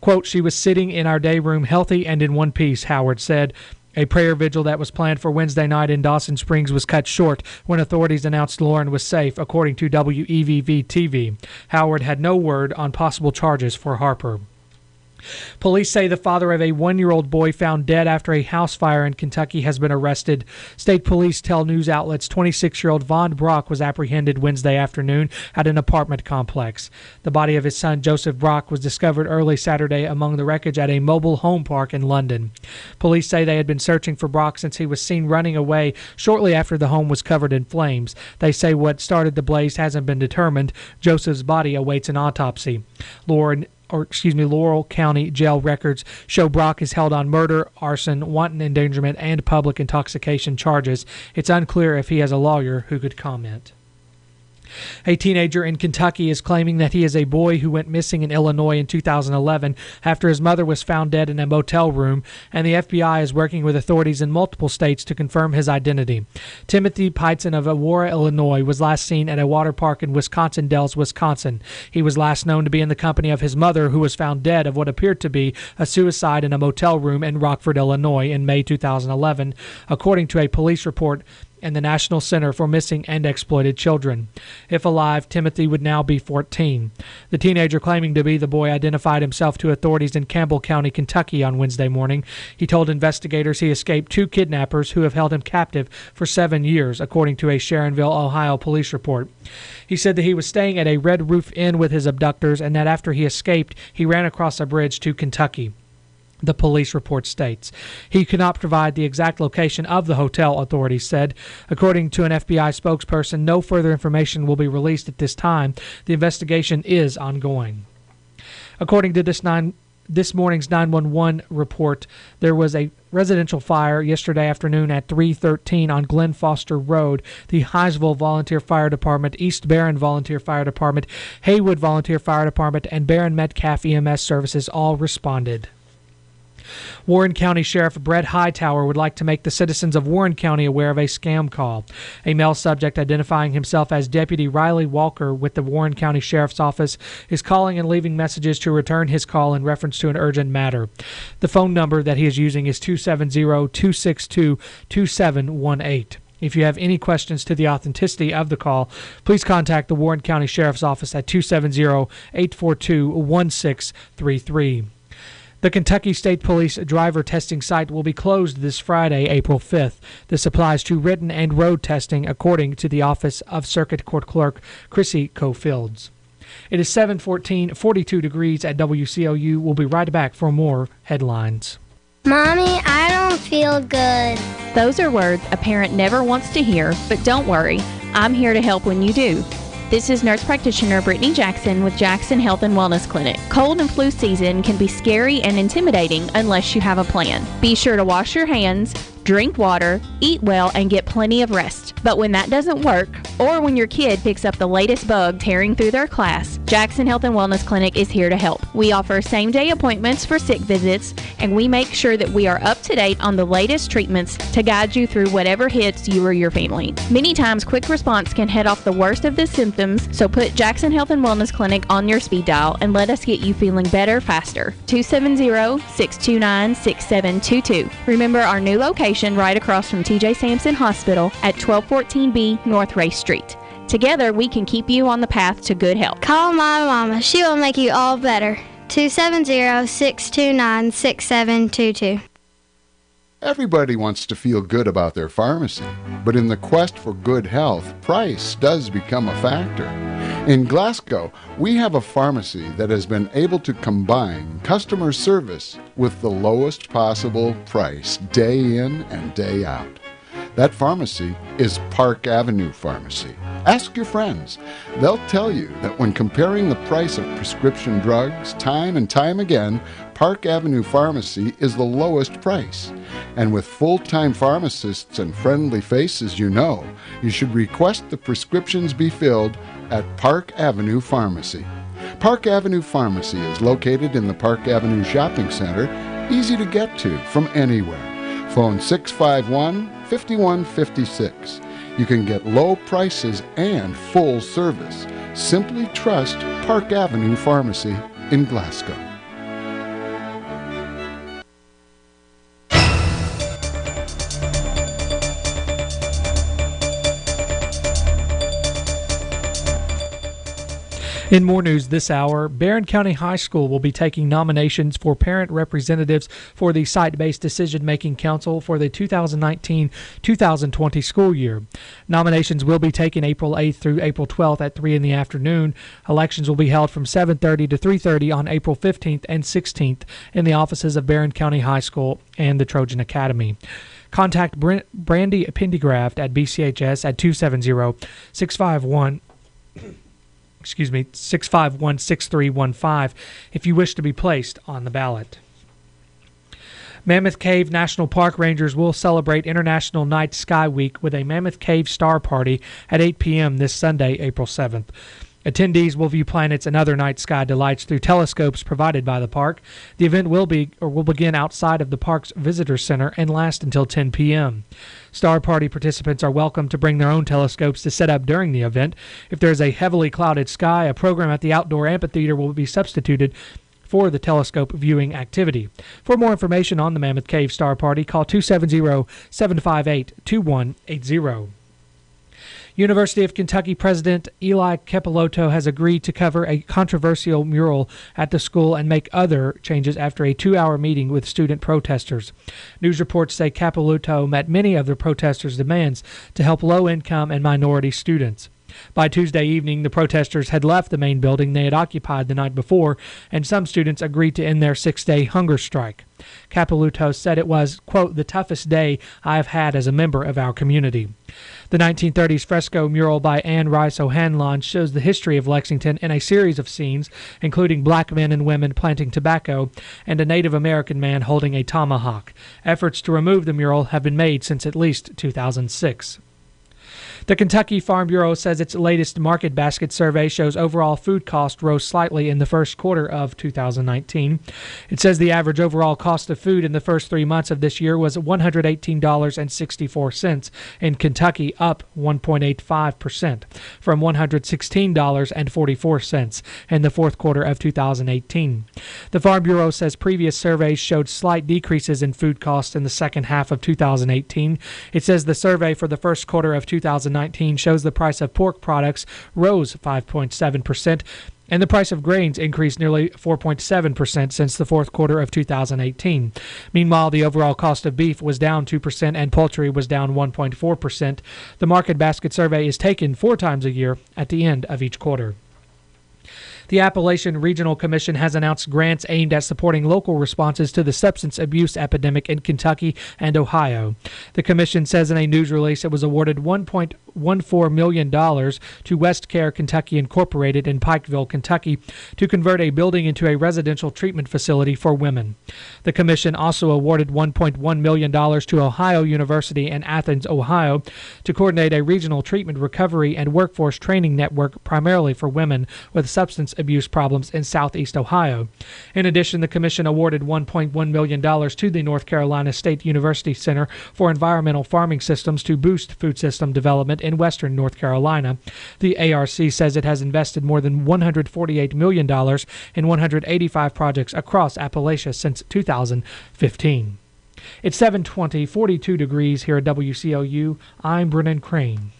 Quote, she was sitting in our day room healthy and in one piece, Howard said. A prayer vigil that was planned for Wednesday night in Dawson Springs was cut short when authorities announced Lauren was safe, according to WEVV-TV. Howard had no word on possible charges for Harper. Police say the father of a 1-year-old boy found dead after a house fire in Kentucky has been arrested. State police tell news outlets 26-year-old Von Brock was apprehended Wednesday afternoon at an apartment complex. The body of his son, Joseph Brock, was discovered early Saturday among the wreckage at a mobile home park in London. Police say they had been searching for Brock since he was seen running away shortly after the home was covered in flames. They say what started the blaze hasn't been determined. Joseph's body awaits an autopsy. Laurel County jail records show Brock is held on murder, arson, wanton endangerment, and public intoxication charges. It's unclear if he has a lawyer who could comment. A teenager in Kentucky is claiming that he is a boy who went missing in Illinois in 2011 after his mother was found dead in a motel room, and the FBI is working with authorities in multiple states to confirm his identity. Timothy Peitzen of Aurora, Illinois, was last seen at a water park in Wisconsin Dells, Wisconsin. He was last known to be in the company of his mother, who was found dead of what appeared to be a suicide in a motel room in Rockford, Illinois in May 2011, according to a police report and the National Center for Missing and Exploited Children. If alive, Timothy would now be 14. The teenager claiming to be the boy identified himself to authorities in Campbell County, Kentucky on Wednesday morning. He told investigators he escaped 2 kidnappers who have held him captive for 7 years, according to a Sharonville, Ohio police report. He said that he was staying at a Red Roof Inn with his abductors and that after he escaped, he ran across a bridge to Kentucky. The police report states. He could not provide the exact location of the hotel, authorities said. According to an FBI spokesperson, no further information will be released at this time. The investigation is ongoing. According to this morning's 911 report, there was a residential fire yesterday afternoon at 313 on Glen Foster Road. The Hinesville Volunteer Fire Department, East Barron Volunteer Fire Department, Haywood Volunteer Fire Department, and Barron Metcalf EMS services all responded. Warren County Sheriff Brett Hightower would like to make the citizens of Warren County aware of a scam call. A male subject identifying himself as Deputy Riley Walker with the Warren County Sheriff's Office is calling and leaving messages to return his call in reference to an urgent matter. The phone number that he is using is 270-262-2718. If you have any questions to the authenticity of the call, please contact the Warren County Sheriff's Office at 270-842-1633. The Kentucky State Police driver testing site will be closed this Friday, April 5th. This applies to written and road testing, according to the Office of Circuit Court Clerk Chrissy Cofields. It is 7:14, 42 degrees at WCLU. We'll be right back for more headlines. Mommy, I don't feel good. Those are words a parent never wants to hear, but don't worry, I'm here to help when you do. This is nurse practitioner Brittany Jackson with Jackson Health and Wellness Clinic. Cold and flu season can be scary and intimidating unless you have a plan. Be sure to wash your hands, drink water, eat well, and get plenty of rest. But when that doesn't work, or when your kid picks up the latest bug tearing through their class, Jackson Health and Wellness Clinic is here to help. We offer same-day appointments for sick visits, and we make sure that we are up to date on the latest treatments to guide you through whatever hits you or your family. Many times, quick response can head off the worst of the symptoms, so put Jackson Health and Wellness Clinic on your speed dial and let us get you feeling better faster. 270-629-6722. Remember our new location right across from TJ Sampson Hospital at 1214B North Race Street. Together, we can keep you on the path to good health. Call my mama. She will make you all better. 270-629-6722. Everybody wants to feel good about their pharmacy, but in the quest for good health, price does become a factor. In Glasgow, we have a pharmacy that has been able to combine customer service with the lowest possible price day in and day out. That pharmacy is Park Avenue Pharmacy. Ask your friends. They'll tell you that when comparing the price of prescription drugs time and time again, Park Avenue Pharmacy is the lowest price. And with full-time pharmacists and friendly faces you know, you should request the prescriptions be filled at Park Avenue Pharmacy. Park Avenue Pharmacy is located in the Park Avenue Shopping Center, easy to get to from anywhere. Phone 651-5156. You can get low prices and full service. Simply trust Park Avenue Pharmacy in Glasgow. In more news this hour, Barron County High School will be taking nominations for parent representatives for the Site-Based Decision-Making Council for the 2019-2020 school year. Nominations will be taken April 8th through April 12th at 3 in the afternoon. Elections will be held from 7:30 to 3:30 on April 15th and 16th in the offices of Barron County High School and the Trojan Academy. Contact Brandy Pendergraft at BCHS at 651-6315 if you wish to be placed on the ballot. Mammoth Cave National Park Rangers will celebrate International Night Sky Week with a Mammoth Cave Star Party at 8 p.m. this Sunday, April 7th. Attendees will view planets and other night sky delights through telescopes provided by the park. The event will begin outside of the park's visitor center and last until 10 p.m. Star Party participants are welcome to bring their own telescopes to set up during the event. If there is a heavily clouded sky, a program at the outdoor amphitheater will be substituted for the telescope viewing activity. For more information on the Mammoth Cave Star Party, call 270-758-2180. University of Kentucky President Eli Capilotto has agreed to cover a controversial mural at the school and make other changes after a 2-hour meeting with student protesters. News reports say Capilotto met many of the protesters' demands to help low-income and minority students. By Tuesday evening, the protesters had left the main building they had occupied the night before, and some students agreed to end their 6-day hunger strike. Capilotto said it was, quote, the toughest day I have had as a member of our community. The 1930s fresco mural by Anne Rice O'Hanlon shows the history of Lexington in a series of scenes, including black men and women planting tobacco and a Native American man holding a tomahawk. Efforts to remove the mural have been made since at least 2006. The Kentucky Farm Bureau says its latest market basket survey shows overall food cost rose slightly in the first quarter of 2019. It says the average overall cost of food in the first 3 months of this year was $118.64 in Kentucky, up 1.85% from $116.44 in the fourth quarter of 2018. The Farm Bureau says previous surveys showed slight decreases in food costs in the second half of 2018. It says the survey for the first quarter of 2019 2019 shows the price of pork products rose 5.7%, and the price of grains increased nearly 4.7% since the fourth quarter of 2018. Meanwhile, the overall cost of beef was down 2% and poultry was down 1.4%. The market basket survey is taken 4 times a year at the end of each quarter. The Appalachian Regional Commission has announced grants aimed at supporting local responses to the substance abuse epidemic in Kentucky and Ohio. The commission says in a news release it was awarded $1.14 million to West Care Kentucky Incorporated in Pikeville, Kentucky, to convert a building into a residential treatment facility for women. The commission also awarded $1.1 million to Ohio University in Athens, Ohio, to coordinate a regional treatment recovery and workforce training network primarily for women with substance abuse problems in southeast Ohio. In addition, the commission awarded $1.1 million to the North Carolina State University Center for Environmental Farming Systems to boost food system development in western North Carolina. The ARC says it has invested more than $148 million in 185 projects across Appalachia since 2015. It's 7:20, 42 degrees here at WCLU. I'm Brennan Crane.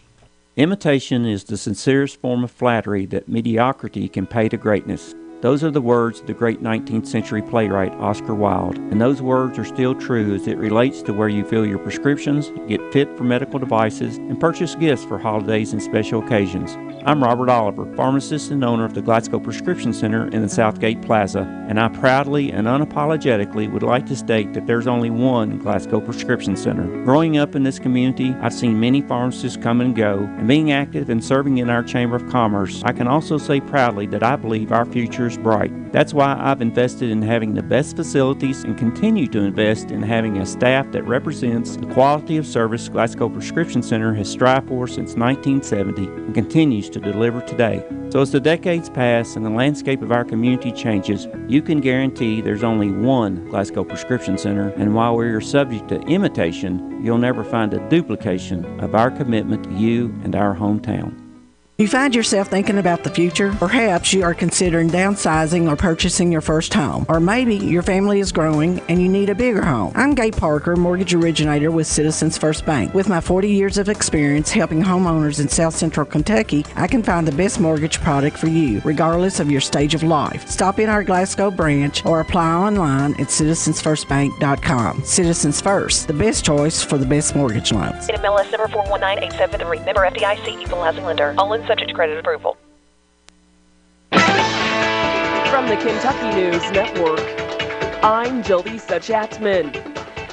Imitation is the sincerest form of flattery that mediocrity can pay to greatness. Those are the words of the great 19th century playwright Oscar Wilde, and those words are still true as it relates to where you fill your prescriptions, get fit for medical devices, and purchase gifts for holidays and special occasions. I'm Robert Oliver, pharmacist and owner of the Glasgow Prescription Center in the Southgate Plaza, and I proudly and unapologetically would like to state that there's only one Glasgow Prescription Center. Growing up in this community, I've seen many pharmacists come and go, and being active and serving in our Chamber of Commerce, I can also say proudly that I believe our future is bright. That's why I've invested in having the best facilities and continue to invest in having a staff that represents the quality of service Glasgow Prescription Center has strived for since 1970 and continues to deliver today. So as the decades pass and the landscape of our community changes, you can guarantee there's only one Glasgow Prescription Center, and while we are subject to imitation, you'll never find a duplication of our commitment to you and our hometown. You find yourself thinking about the future? Perhaps you are considering downsizing or purchasing your first home. Or maybe your family is growing and you need a bigger home. I'm Gay Parker, mortgage originator with Citizens First Bank. With my 40 years of experience helping homeowners in South Central Kentucky, I can find the best mortgage product for you, regardless of your stage of life. Stop in our Glasgow branch or apply online at citizensfirstbank.com. Citizens First, the best choice for the best mortgage loans. In MLS number 419873. Member FDIC, equal housing lender. All in subject to credit approval. From the Kentucky News Network, I'm Jaleesa Chapman.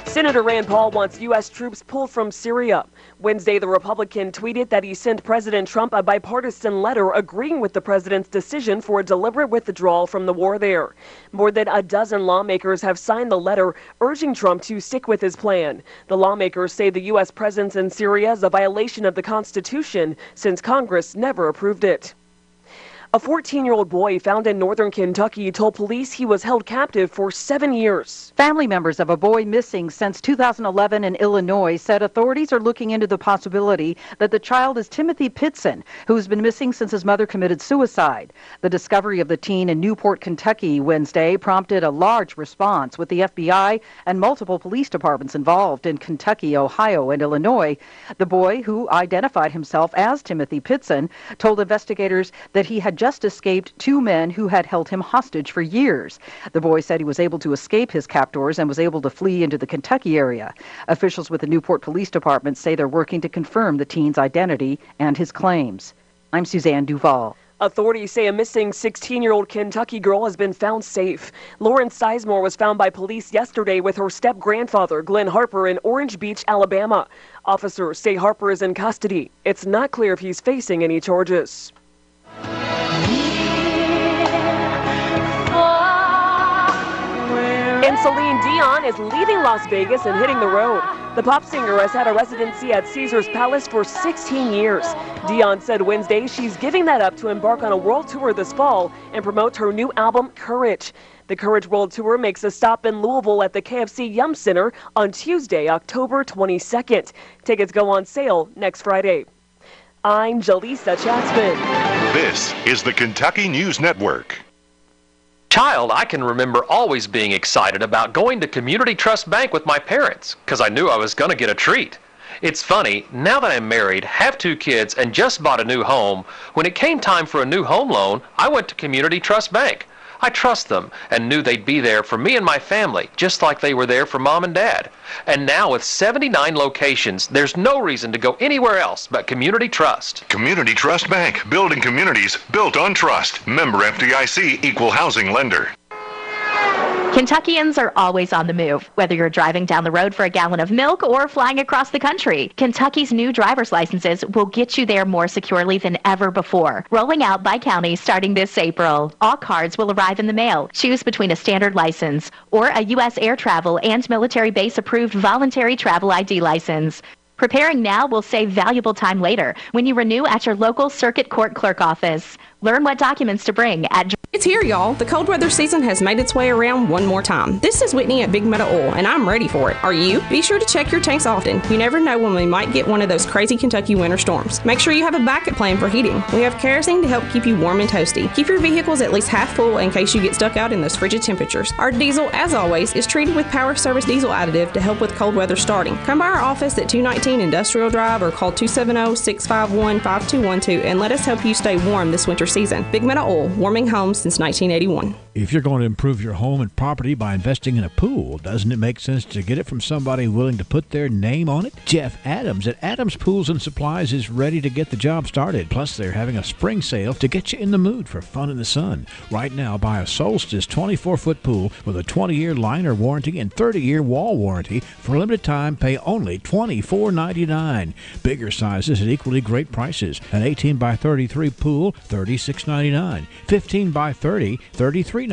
Senator Rand Paul wants U.S. troops pulled from Syria. Wednesday, the Republican tweeted that he sent President Trump a bipartisan letter agreeing with the president's decision for a deliberate withdrawal from the war there. More than a dozen lawmakers have signed the letter urging Trump to stick with his plan. The lawmakers say the U.S. presence in Syria is a violation of the Constitution since Congress never approved it. A 14-year-old boy found in northern Kentucky told police he was held captive for 7 years. Family members of a boy missing since 2011 in Illinois said authorities are looking into the possibility that the child is Timothy Pitson, who's been missing since his mother committed suicide. The discovery of the teen in Newport, Kentucky, Wednesday prompted a large response with the FBI and multiple police departments involved in Kentucky, Ohio, and Illinois. The boy, who identified himself as Timothy Pitson, told investigators that he had just escaped 2 men who had held him hostage for years. The boy said he was able to escape his captors and was able to flee into the Kentucky area. Officials with the Newport Police Department say they're working to confirm the teen's identity and his claims. I'm Suzanne Duval. Authorities say a missing 16-year-old Kentucky girl has been found safe. Lauren Sizemore was found by police yesterday with her step-grandfather, Glenn Harper, in Orange Beach, Alabama. Officers say Harper is in custody. It's not clear if he's facing any charges. And Celine Dion is leaving Las Vegas and hitting the road. The pop singer has had a residency at Caesars Palace for 16 years. Dion said Wednesday she's giving that up to embark on a world tour this fall and promote her new album, Courage. The Courage World Tour makes a stop in Louisville at the KFC Yum Center on Tuesday, October 22nd. Tickets go on sale next Friday. I'm Jaleesa Chapman. This is the Kentucky News Network. Child, I can remember always being excited about going to Community Trust Bank with my parents because I knew I was going to get a treat. It's funny, now that I'm married, have 2 kids, and just bought a new home, when it came time for a new home loan, I went to Community Trust Bank. I trust them and knew they'd be there for me and my family, just like they were there for Mom and Dad. And now with 79 locations, there's no reason to go anywhere else but Community Trust. Community Trust Bank, building communities built on trust. Member FDIC, equal housing lender. Kentuckians are always on the move, whether you're driving down the road for a gallon of milk or flying across the country. Kentucky's new driver's licenses will get you there more securely than ever before. Rolling out by county starting this April. All cards will arrive in the mail. Choose between a standard license or a U.S. air travel and military base approved voluntary travel ID license. Preparing now will save valuable time later when you renew at your local circuit court clerk office. Learn what documents to bring at... It's here, y'all. The cold weather season has made its way around one more time. This is Whitney at Big Meadow Oil, and I'm ready for it. Are you? Be sure to check your tanks often. You never know when we might get one of those crazy Kentucky winter storms. Make sure you have a backup plan for heating. We have kerosene to help keep you warm and toasty. Keep your vehicles at least half full in case you get stuck out in those frigid temperatures. Our diesel, as always, is treated with Power Service diesel additive to help with cold weather starting. Come by our office at 219 Industrial Drive or call 270-651-5212 and let us help you stay warm this winter season. Big Meadow Oil, warming homes since 1981. If you're going to improve your home and property by investing in a pool, doesn't it make sense to get it from somebody willing to put their name on it? Jeff Adams at Adams Pools and Supplies is ready to get the job started. Plus, they're having a spring sale to get you in the mood for fun in the sun. Right now, buy a Solstice 24-foot pool with a 20-year liner warranty and 30-year wall warranty. For a limited time, pay only $24.99. Bigger sizes at equally great prices. An 18 by 33 pool, $36.99. 15 by 30, $33.99,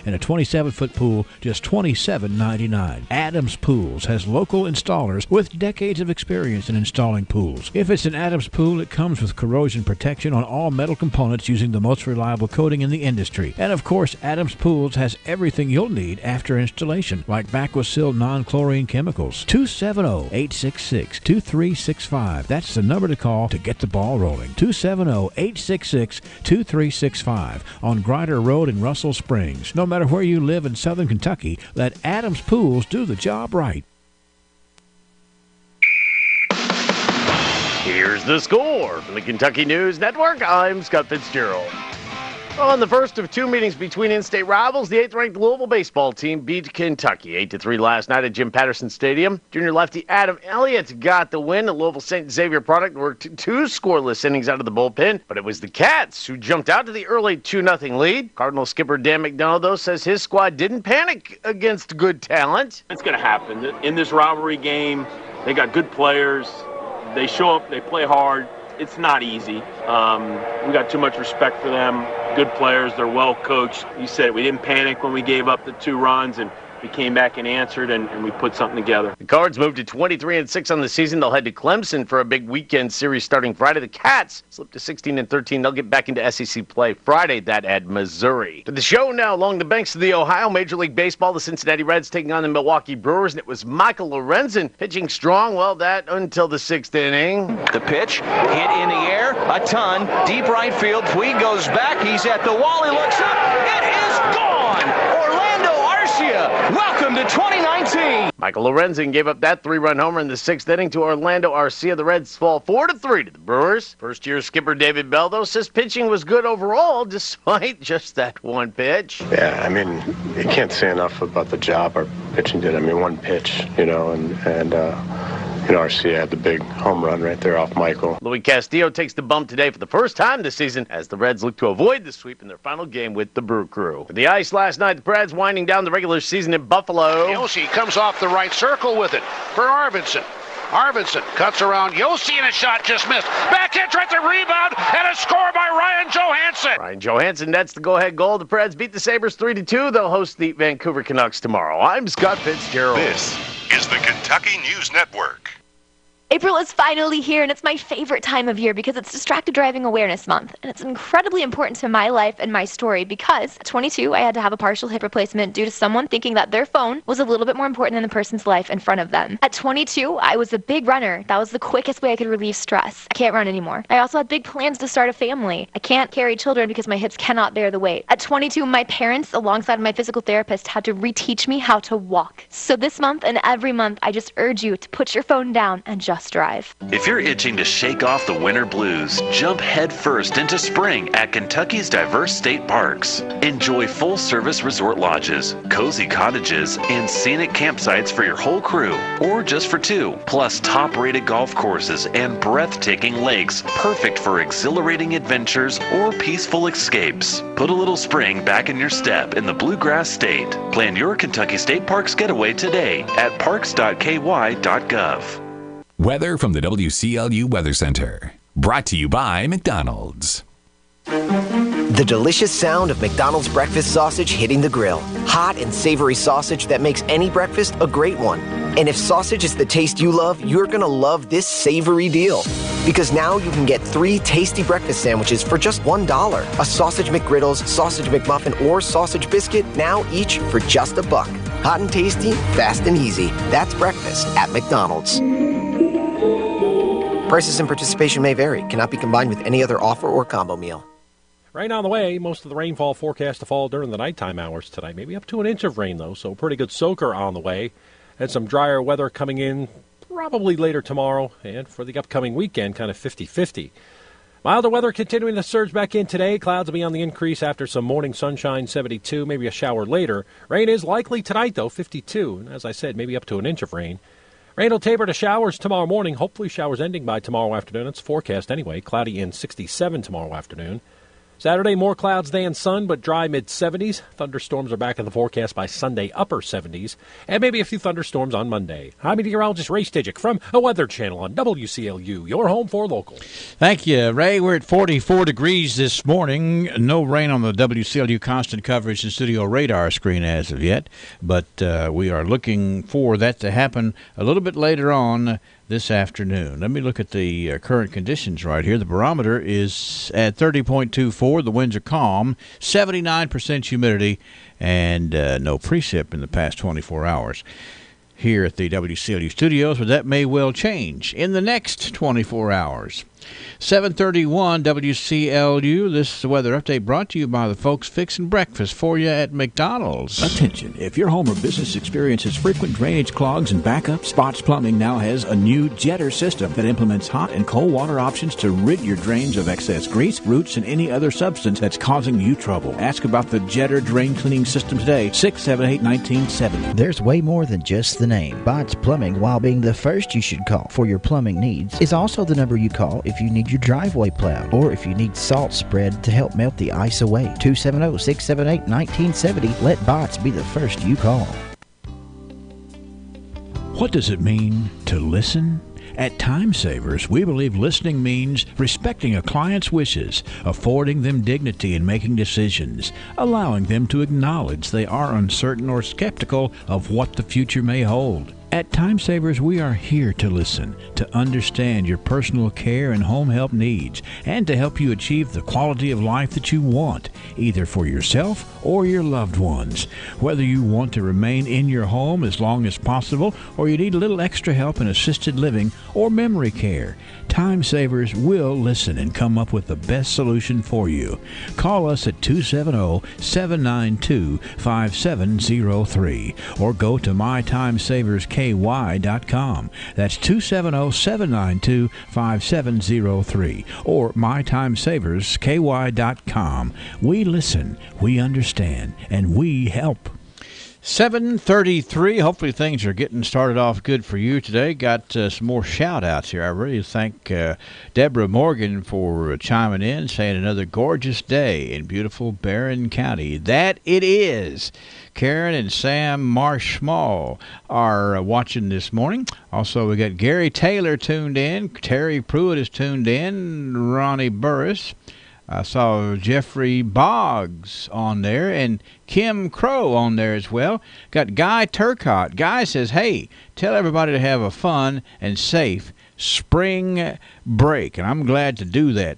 and a 27-foot pool, just $27.99. Adams Pools has local installers with decades of experience in installing pools. If it's an Adams pool, it comes with corrosion protection on all metal components using the most reliable coating in the industry. And of course, Adams Pools has everything you'll need after installation, like Bacquasil non-chlorine chemicals. 270-866-2365. That's the number to call to get the ball rolling. 270-866-2365 on Grider Road in Russell Springs. No matter where you live in southern Kentucky, let Adams Pools do the job right. Here's the score from the Kentucky News Network. I'm Scott Fitzgerald. On the first of 2 meetings between in-state rivals, the 8th-ranked Louisville baseball team beat Kentucky 8-3 last night at Jim Patterson Stadium. Junior lefty Adam Elliott got the win. The Louisville St. Xavier product worked 2 scoreless innings out of the bullpen, but it was the Cats who jumped out to the early 2-0 lead. Cardinal skipper Dan McDonough, though, says his squad didn't panic against good talent. It's going to happen. In this rivalry game, they got good players. They show up, they play hard. It's not easy. We got too much respect for them. Good players, they're well coached. You said it, we didn't panic when we gave up the 2 runs, and we came back and answered, and we put something together. The Cards moved to 23-6 on the season. They'll head to Clemson for a big weekend series starting Friday. The Cats slipped to 16-13. They'll get back into SEC play Friday, that at Missouri. To the show now along the banks of the Ohio. Major League Baseball, the Cincinnati Reds taking on the Milwaukee Brewers, and it was Michael Lorenzen pitching strong. Well, that until the 6th inning. The pitch, hit in the air, a ton, deep right field. Puig goes back, he's at the wall, he looks up, it is gone! Orlando Arcia, welcome to 2019! Michael Lorenzen gave up that 3-run homer in the 6th inning to Orlando Arcia. The Reds fall 4-3 to the Brewers. First-year skipper David Bell, though, says pitching was good overall despite just that one pitch. Yeah, I mean, you can't say enough about the job our pitching did. I mean, one pitch, and Arcia had the big home run right there off Michael. Louis Castillo takes the bump today for the first time this season as the Reds look to avoid the sweep in their final game with the Brew Crew. With the ice last night, the Preds winding down the regular season in Buffalo. Yossi comes off the right circle with it for Arvidsson. Arvidsson cuts around Yossi and a shot just missed. Backhand right to rebound and a score by Ryan Johansson. Ryan Johansson, that's the go-ahead goal. The Preds beat the Sabres 3-2. They'll host the Vancouver Canucks tomorrow. I'm Scott Fitzgerald. This is the Kentucky News Network. April is finally here, and it's my favorite time of year because it's Distracted Driving Awareness Month. And it's incredibly important to my life and my story because at 22, I had to have a partial hip replacement due to someone thinking that their phone was a little bit more important than the person's life in front of them. At 22, I was a big runner. That was the quickest way I could relieve stress. I can't run anymore. I also had big plans to start a family. I can't carry children because my hips cannot bear the weight. At 22, my parents, alongside my physical therapist, had to reteach me how to walk. So this month and every month, I just urge you to put your phone down and just best drive. If you're itching to shake off the winter blues, jump headfirst into spring at Kentucky's diverse state parks. Enjoy full-service resort lodges, cozy cottages, and scenic campsites for your whole crew, or just for two, plus top-rated golf courses and breathtaking lakes, perfect for exhilarating adventures or peaceful escapes. Put a little spring back in your step in the Bluegrass State. Plan your Kentucky State Parks getaway today at parks.ky.gov. Weather from the WCLU Weather Center. Brought to you by McDonald's. The delicious sound of McDonald's breakfast sausage hitting the grill. Hot and savory sausage that makes any breakfast a great one. And if sausage is the taste you love, you're going to love this savory deal. Because now you can get 3 tasty breakfast sandwiches for just $1. A sausage McGriddles, sausage McMuffin, or sausage biscuit, now each for just $1. Hot and tasty, fast and easy. That's breakfast at McDonald's. Prices and participation may vary. Cannot be combined with any other offer or combo meal. Rain on the way. Most of the rainfall forecast to fall during the nighttime hours tonight. Maybe up to an inch of rain, though, so a pretty good soaker on the way. And some drier weather coming in probably later tomorrow. And for the upcoming weekend, kind of 50-50. Milder weather continuing to surge back in today. Clouds will be on the increase after some morning sunshine, 72, maybe a shower later. Rain is likely tonight, though, 52. And as I said, maybe up to an inch of rain. Rain will taper to showers tomorrow morning. Hopefully showers ending by tomorrow afternoon. It's forecast anyway. Cloudy and 67 tomorrow afternoon. Saturday, more clouds than sun, but dry mid-70s. Thunderstorms are back in the forecast by Sunday, upper 70s. And maybe a few thunderstorms on Monday. I'm meteorologist Ray Stijik from the Weather Channel on WCLU, your home for local. Thank you, Ray. We're at 44 degrees this morning. No rain on the WCLU constant coverage and studio radar screen as of yet, but we are looking for that to happen a little bit later on this afternoon. Let me look at the current conditions right here. The barometer is at 30.24. The winds are calm, 79% humidity, and no precip in the past 24 hours here at the WCLU studios, but that may well change in the next 24 hours. 7:31 WCLU. This is the weather update brought to you by the folks fixing breakfast for you at McDonald's. Attention, if your home or business experiences frequent drainage clogs and backups, Spots Plumbing now has a new jetter system that implements hot and cold water options to rid your drains of excess grease, roots, and any other substance that's causing you trouble. Ask about the jetter drain cleaning system today, 678-1970. There's way more than just the name. Spots Plumbing, while being the first you should call for your plumbing needs, is also the number you call if you need your driveway plowed or if you need salt spread to help melt the ice away. 270-678-1970. Let Bots be the first you call. What does it mean to listen? At Time Savers, we believe listening means respecting a client's wishes, affording them dignity in making decisions, allowing them to acknowledge they are uncertain or skeptical of what the future may hold. At Time Savers, we are here to listen, to understand your personal care and home help needs, and to help you achieve the quality of life that you want, either for yourself or your loved ones. Whether you want to remain in your home as long as possible, or you need a little extra help in assisted living or memory care, Time Savers will listen and come up with the best solution for you. Call us at 270-792-5703 or go to mytimesaversky.com. That's 270-792-5703 or mytimesaversky.com. We listen, we understand, and we help. 7:33. Hopefully things are getting started off good for you today. Got some more shout-outs here. I really thank Deborah Morgan for chiming in, saying another gorgeous day in beautiful Barron County. That it is. Karen and Sam Marsh-Small are watching this morning. Also, we got Gary Taylor tuned in. Terry Pruitt is tuned in. Ronnie Burris. I saw Jeffrey Boggs on there and Kim Crow on there as well. Got Guy Turcott. Guy says, hey, tell everybody to have a fun and safe spring break. And I'm glad to do that,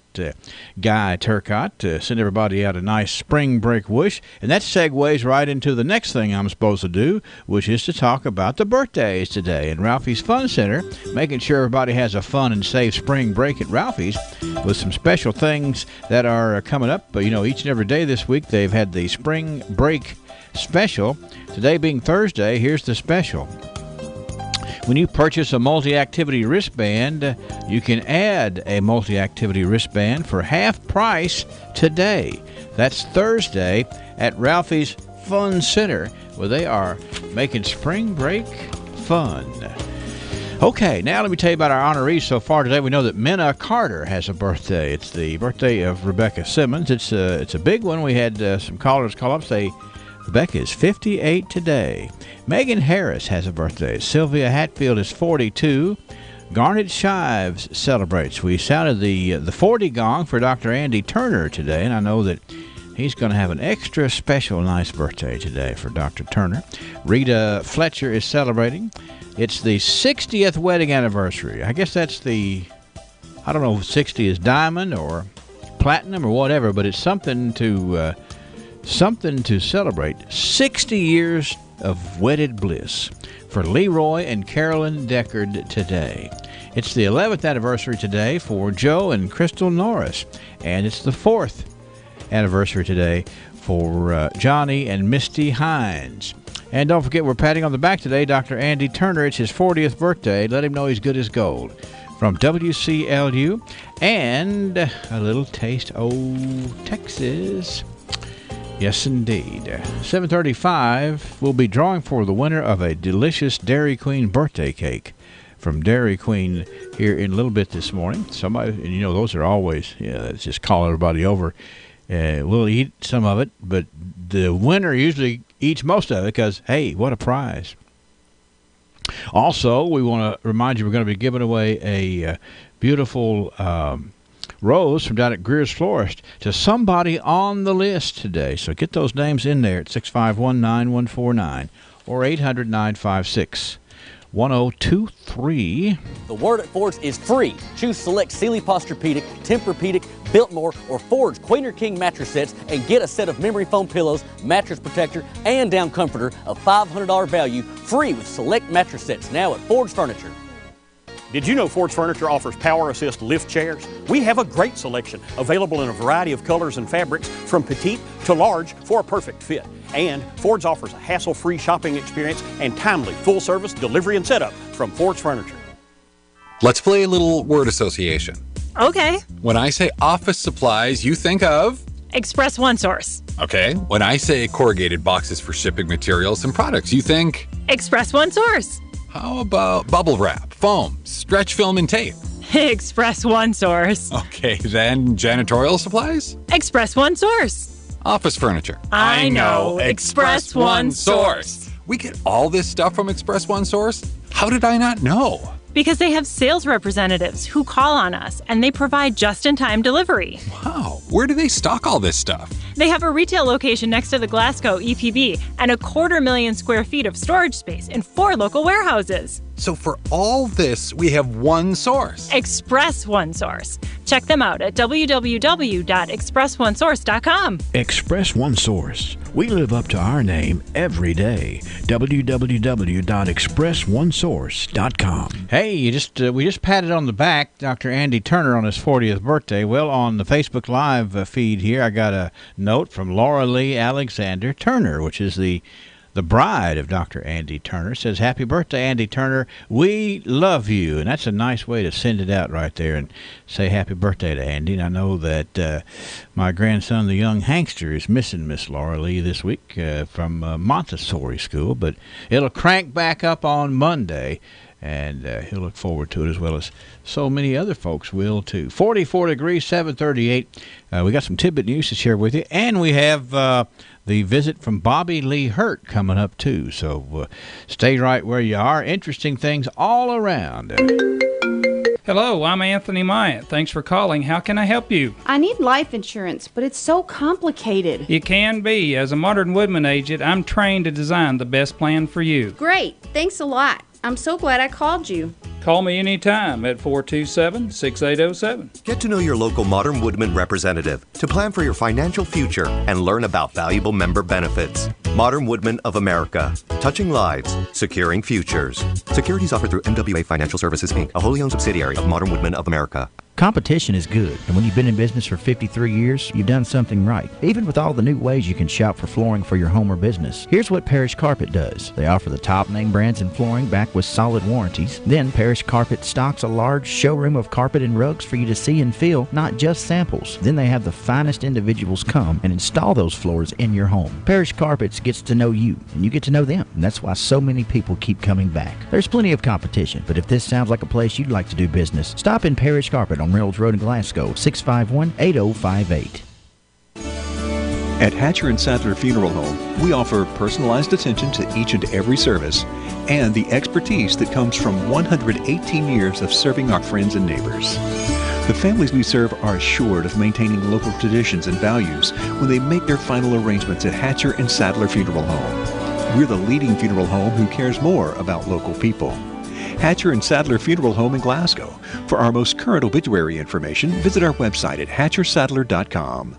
Guy Turcott, to send everybody out a nice spring break wish. And that segues right into the next thing I'm supposed to do, which is to talk about the birthdays today. And Ralphie's Fun Center, making sure everybody has a fun and safe spring break at Ralphie's with some special things that are coming up. But, you know, each and every day this week they've had the spring break special. Today being Thursday, here's the special. When you purchase a multi-activity wristband, you can add a multi-activity wristband for half price today. That's Thursday at Ralphie's Fun Center, where they are making spring break fun. Okay, now let me tell you about our honorees so far today. We know that Minna Carter has a birthday. It's the birthday of Rebecca Simmons. It's a big one. We had some callers call up say Rebecca is 58 today. Megan Harris has a birthday. Sylvia Hatfield is 42. Garnet Shives celebrates. We sounded the 40 gong for Dr. Andy Turner today, and I know that he's going to have an extra special nice birthday today for Dr. Turner. Rita Fletcher is celebrating. It's the 60th wedding anniversary. I guess that's I don't know if 60 is diamond or platinum or whatever, but it's something to celebrate. 60 years of wedded bliss for Leroy and Carolyn Deckard today. It's the 11th anniversary today for Joe and Crystal Norris, and it's the 4th anniversary today for Johnny and Misty Hines. And don't forget, we're patting on the back today Dr. Andy Turner. It's his 40th birthday. Let him know he's good as gold. From WCLU, and a little taste of Texas. Yes, indeed. 7:35, we'll be drawing for the winner of a delicious Dairy Queen birthday cake from Dairy Queen here in a little bit this morning. Somebody, and you know, those are always, let's just call everybody over. We'll eat some of it, but the winner usually eats most of it because, hey, what a prize. Also, we want to remind you we're going to be giving away a beautiful rose from down at Greer's Florist to somebody on the list today. So get those names in there at 651-9149 or 800-956-1023. The word at Ford's is free. Choose select Sealy Posturepedic, Tempur-Pedic, Biltmore, or Ford's Queen or King mattress sets and get a set of memory foam pillows, mattress protector, and down comforter of $500 value free with select mattress sets now at Ford's Furniture. Did you know Ford's Furniture offers Power Assist lift chairs? We have a great selection available in a variety of colors and fabrics from petite to large for a perfect fit. And Ford's offers a hassle-free shopping experience and timely full-service delivery and setup from Ford's Furniture. Let's play a little word association. Okay. When I say office supplies, you think of? Express One Source. Okay. When I say corrugated boxes for shipping materials and products, you think? Express One Source. How about bubble wrap, foam, stretch film, and tape? Express One Source. Okay, then janitorial supplies? Express One Source. Office furniture. I know. Express One Source. We get all this stuff from Express One Source? How did I not know? Because they have sales representatives who call on us, and they provide just-in-time delivery. Wow. Where do they stock all this stuff? They have a retail location next to the Glasgow EPB and 250,000 square feet of storage space in 4 local warehouses. So for all this, we have one source. Express One Source. Check them out at www.expressonesource.com. Express One Source. We live up to our name every day. www.expressonesource.com. Hey, we just patted on the back Dr. Andy Turner on his 40th birthday. Well, on the Facebook Live feed here, I got a note from Laura Lee Alexander Turner, which is the bride of Dr. Andy Turner. Says, happy birthday, Andy Turner. We love you. And that's a nice way to send it out right there and say happy birthday to Andy. And I know that my grandson, the young Hankster, is missing Miss Laura Lee this week from Montessori school. But it'll crank back up on Monday. And he'll look forward to it as well as so many other folks will, too. 44 degrees, 738. We got some tidbit news to share with you. And we have the visit from Bobby Lee Hurt coming up, too. So stay right where you are. Interesting things all around. Hello, I'm Anthony Myatt. Thanks for calling. How can I help you? I need life insurance, but it's so complicated. It can be. As a Modern Woodman agent, I'm trained to design the best plan for you. Great. Thanks a lot. I'm so glad I called you. Call me anytime at 427-6807. Get to know your local Modern Woodman representative to plan for your financial future and learn about valuable member benefits. Modern Woodman of America. Touching lives, securing futures. Securities offered through MWA Financial Services, Inc., a wholly owned subsidiary of Modern Woodman of America. Competition is good, and when you've been in business for 53 years, you've done something right. Even with all the new ways you can shop for flooring for your home or business. Here's what Parish Carpet does. They offer the top name brands in flooring backed with solid warranties. Then Parish Carpet stocks a large showroom of carpet and rugs for you to see and feel, not just samples. Then they have the finest individuals come and install those floors in your home. Parish Carpets gets to know you, and you get to know them, and that's why so many people keep coming back. There's plenty of competition, but if this sounds like a place you'd like to do business, stop in Parish Carpet on Rails Road in Glasgow, 651-8058. At Hatcher & Sadler Funeral Home, we offer personalized attention to each and every service and the expertise that comes from 118 years of serving our friends and neighbors. The families we serve are assured of maintaining local traditions and values when they make their final arrangements at Hatcher & Sadler Funeral Home. We're the leading funeral home who cares more about local people. Hatcher & Sadler Funeral Home in Glasgow. For our most current obituary information, visit our website at hatchersadler.com.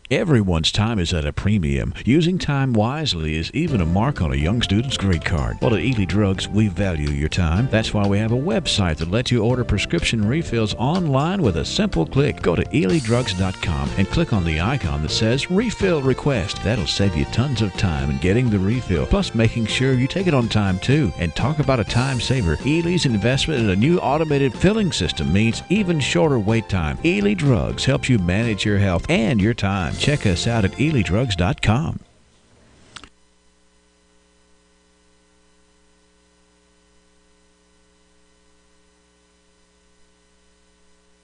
Everyone's time is at a premium. Using time wisely is even a mark on a young student's grade card. Well, at Ely Drugs, we value your time. That's why we have a website that lets you order prescription refills online with a simple click. Go to elydrugs.com and click on the icon that says Refill Request. That'll save you tons of time in getting the refill, plus making sure you take it on time, too. And talk about a time saver. Ely's investment in a new automated filling system means even shorter wait time. Ely Drugs helps you manage your health and your time. Check us out at elydrugs.com.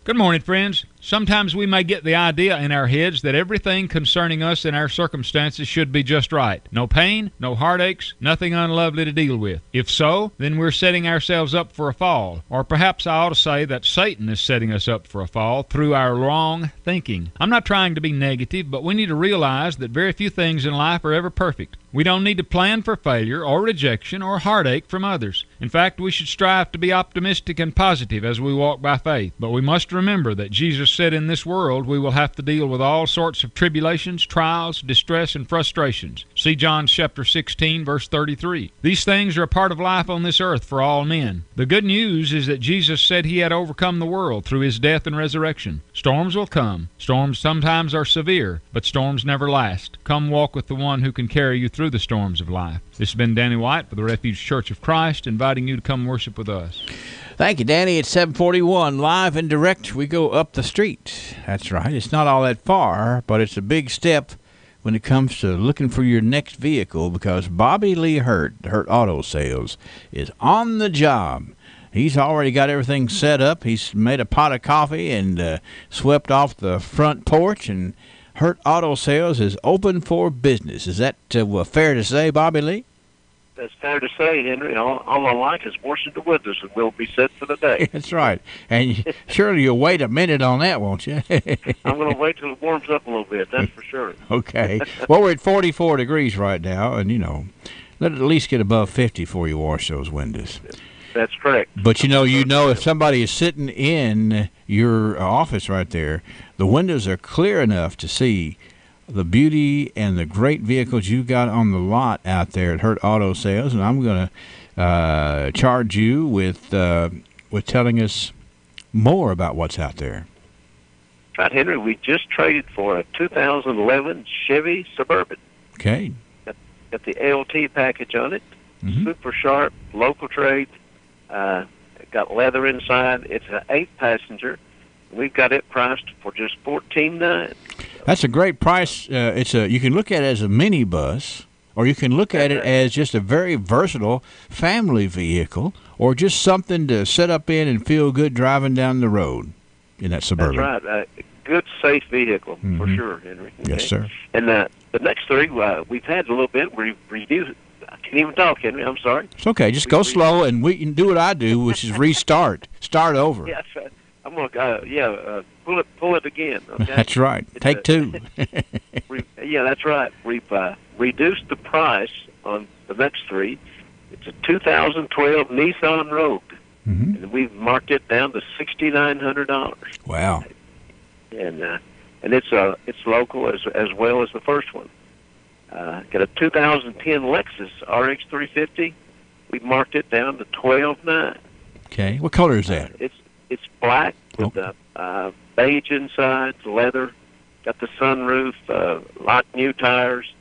Good morning, friends. Sometimes we may get the idea in our heads that everything concerning us and our circumstances should be just right. No pain, no heartaches, nothing unlovely to deal with. If so, then we're setting ourselves up for a fall. Or perhaps I ought to say that Satan is setting us up for a fall through our wrong thinking. I'm not trying to be negative, but we need to realize that very few things in life are ever perfect. We don't need to plan for failure or rejection or heartache from others. In fact, we should strive to be optimistic and positive as we walk by faith. But we must remember that Jesus said in this world we will have to deal with all sorts of tribulations, trials, distress, and frustrations. See John chapter 16, verse 33. These things are a part of life on this earth for all men. The good news is that Jesus said he had overcome the world through his death and resurrection. Storms will come. Storms sometimes are severe, but storms never last. Come walk with the one who can carry you through the storms of life. This has been Danny White for the Refuge Church of Christ, inviting you to come worship with us. Thank you, Danny. It's 741, live and direct. We go up the street. That's right. It's not all that far, but it's a big step when it comes to looking for your next vehicle, because Bobby Lee Hurt Auto Sales, is on the job. He's already got everything set up. He's made a pot of coffee and swept off the front porch, and Hurt Auto Sales is open for business. Is that fair to say, Bobby Lee? That's fair to say, Henry. All I like is washing the windows, and we'll be set for the day. That's right. And surely you'll wait a minute on that, won't you? I'm going to wait till it warms up a little bit, that's for sure. Okay. Well, we're at 44 degrees right now, and, let it at least get above 50 before you wash those windows. That's correct. But, if somebody is sitting in your office right there, the windows are clear enough to see the beauty and the great vehicles you got on the lot out there at Hurt Auto Sales, and I'm going to charge you with telling us more about what's out there. Right, Henry, we just traded for a 2011 Chevy Suburban. Okay. Got the LT package on it, super sharp, local trade, got leather inside. It's an 8-passenger. We've got it priced for just $14,900. That's a great price. You can look at it as a minibus, or you can look at it as just a very versatile family vehicle, or just something to set up in and feel good driving down the road in that Suburban. That's right. Good, safe vehicle, for sure, Henry. Okay? Yes, sir. And the next three, we've had a little bit. We've reduced. I can't even talk, Henry. I'm sorry. It's okay. Just go slow, and we can do what I do, which is restart. Start over. Yeah, that's right. I'm going to, pull it again. Okay? That's right. Take two. Yeah, that's right. We've reduced the price on the next three. It's a 2012 Nissan Rogue, and we've marked it down to $6,900. Wow. And it's local as well as the first one. Got a 2010 Lexus RX 350. We've marked it down to $12,900. Okay. What color is that? It's black with the beige inside, leather. Got the sunroof, locked new tires,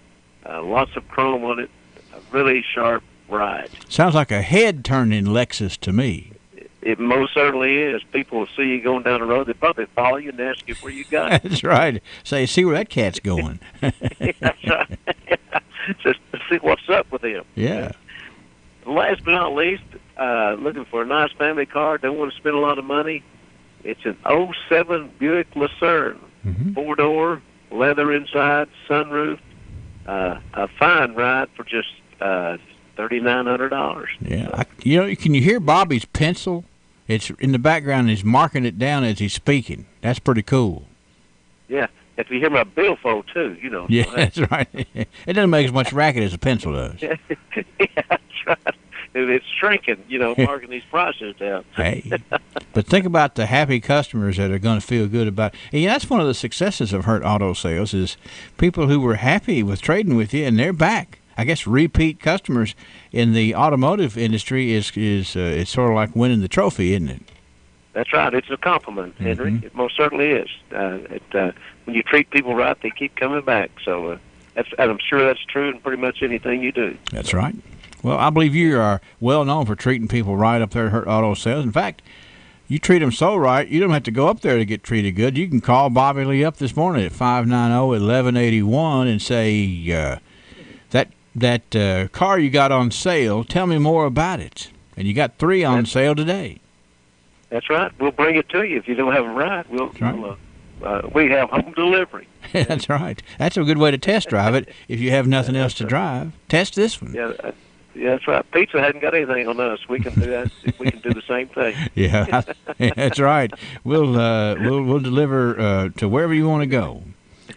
lots of chrome on it. A really sharp ride. Sounds like a head-turning Lexus to me. It most certainly is. People will see you going down the road. They probably follow you and ask you where you got it. That's right. Say, see where that cat's going. That's right. Just to see what's up with him. Yeah. Last but not least, looking for a nice family car, don't want to spend a lot of money. It's an 07 Buick Lucerne, 4-door, leather inside, sunroof, a fine ride for just $3,900. Yeah. Can you hear Bobby's pencil? It's in the background. He's marking it down as he's speaking. That's pretty cool. Yeah. If you hear my billfold, too, Yeah, that's right. It doesn't make as much racket as a pencil does. Yeah, that's right. It's shrinking, marking these prices down. Hey, but think about the happy customers that are going to feel good about it. And that's one of the successes of Hurt Auto Sales is people who were happy with trading with you, and they're back. I guess repeat customers in the automotive industry is it's sort of like winning the trophy, isn't it? That's right. It's a compliment, Henry. It most certainly is. When you treat people right, they keep coming back. So and I'm sure that's true in pretty much anything you do. That's right. Well, I believe you are well known for treating people right up there at Hurt Auto Sales. In fact, you treat them so right, you don't have to go up there to get treated good. You can call Bobby Lee up this morning at 590-1181 and say, that car you got on sale, tell me more about it. And you got 3 on sale today. That's right. We'll bring it to you if you don't have them right. We have home delivery. That's right. That's a good way to test drive it. If you have nothing else to drive, test this one. Yeah, that's right. Pizza hadn't got anything on us. We can do that. We can do the same thing. Yeah, that's right. We'll deliver to wherever you want to go.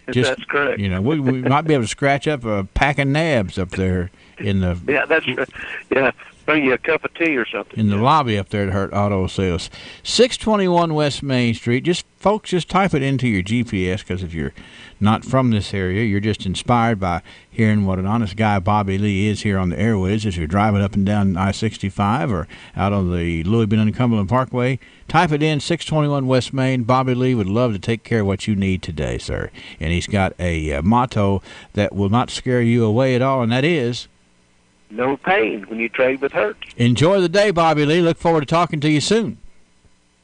That's correct. We might be able to scratch up a pack of nabs up there in the. Yeah, that's right. Yeah. Bring you a cup of tea or something. In the lobby up there at Hurt Auto Sales. 621 West Main Street. Just type it into your GPS, because if you're not from this area, you're just inspired by hearing what an honest guy Bobby Lee is here on the airways as you're driving up and down I-65 or out on the Louisville and Cumberland Parkway. Type it in, 621 West Main. Bobby Lee would love to take care of what you need today, sir. And he's got a motto that will not scare you away at all, and that is... no pain when you trade with Hurt. Enjoy the day, Bobby Lee. Look forward to talking to you soon.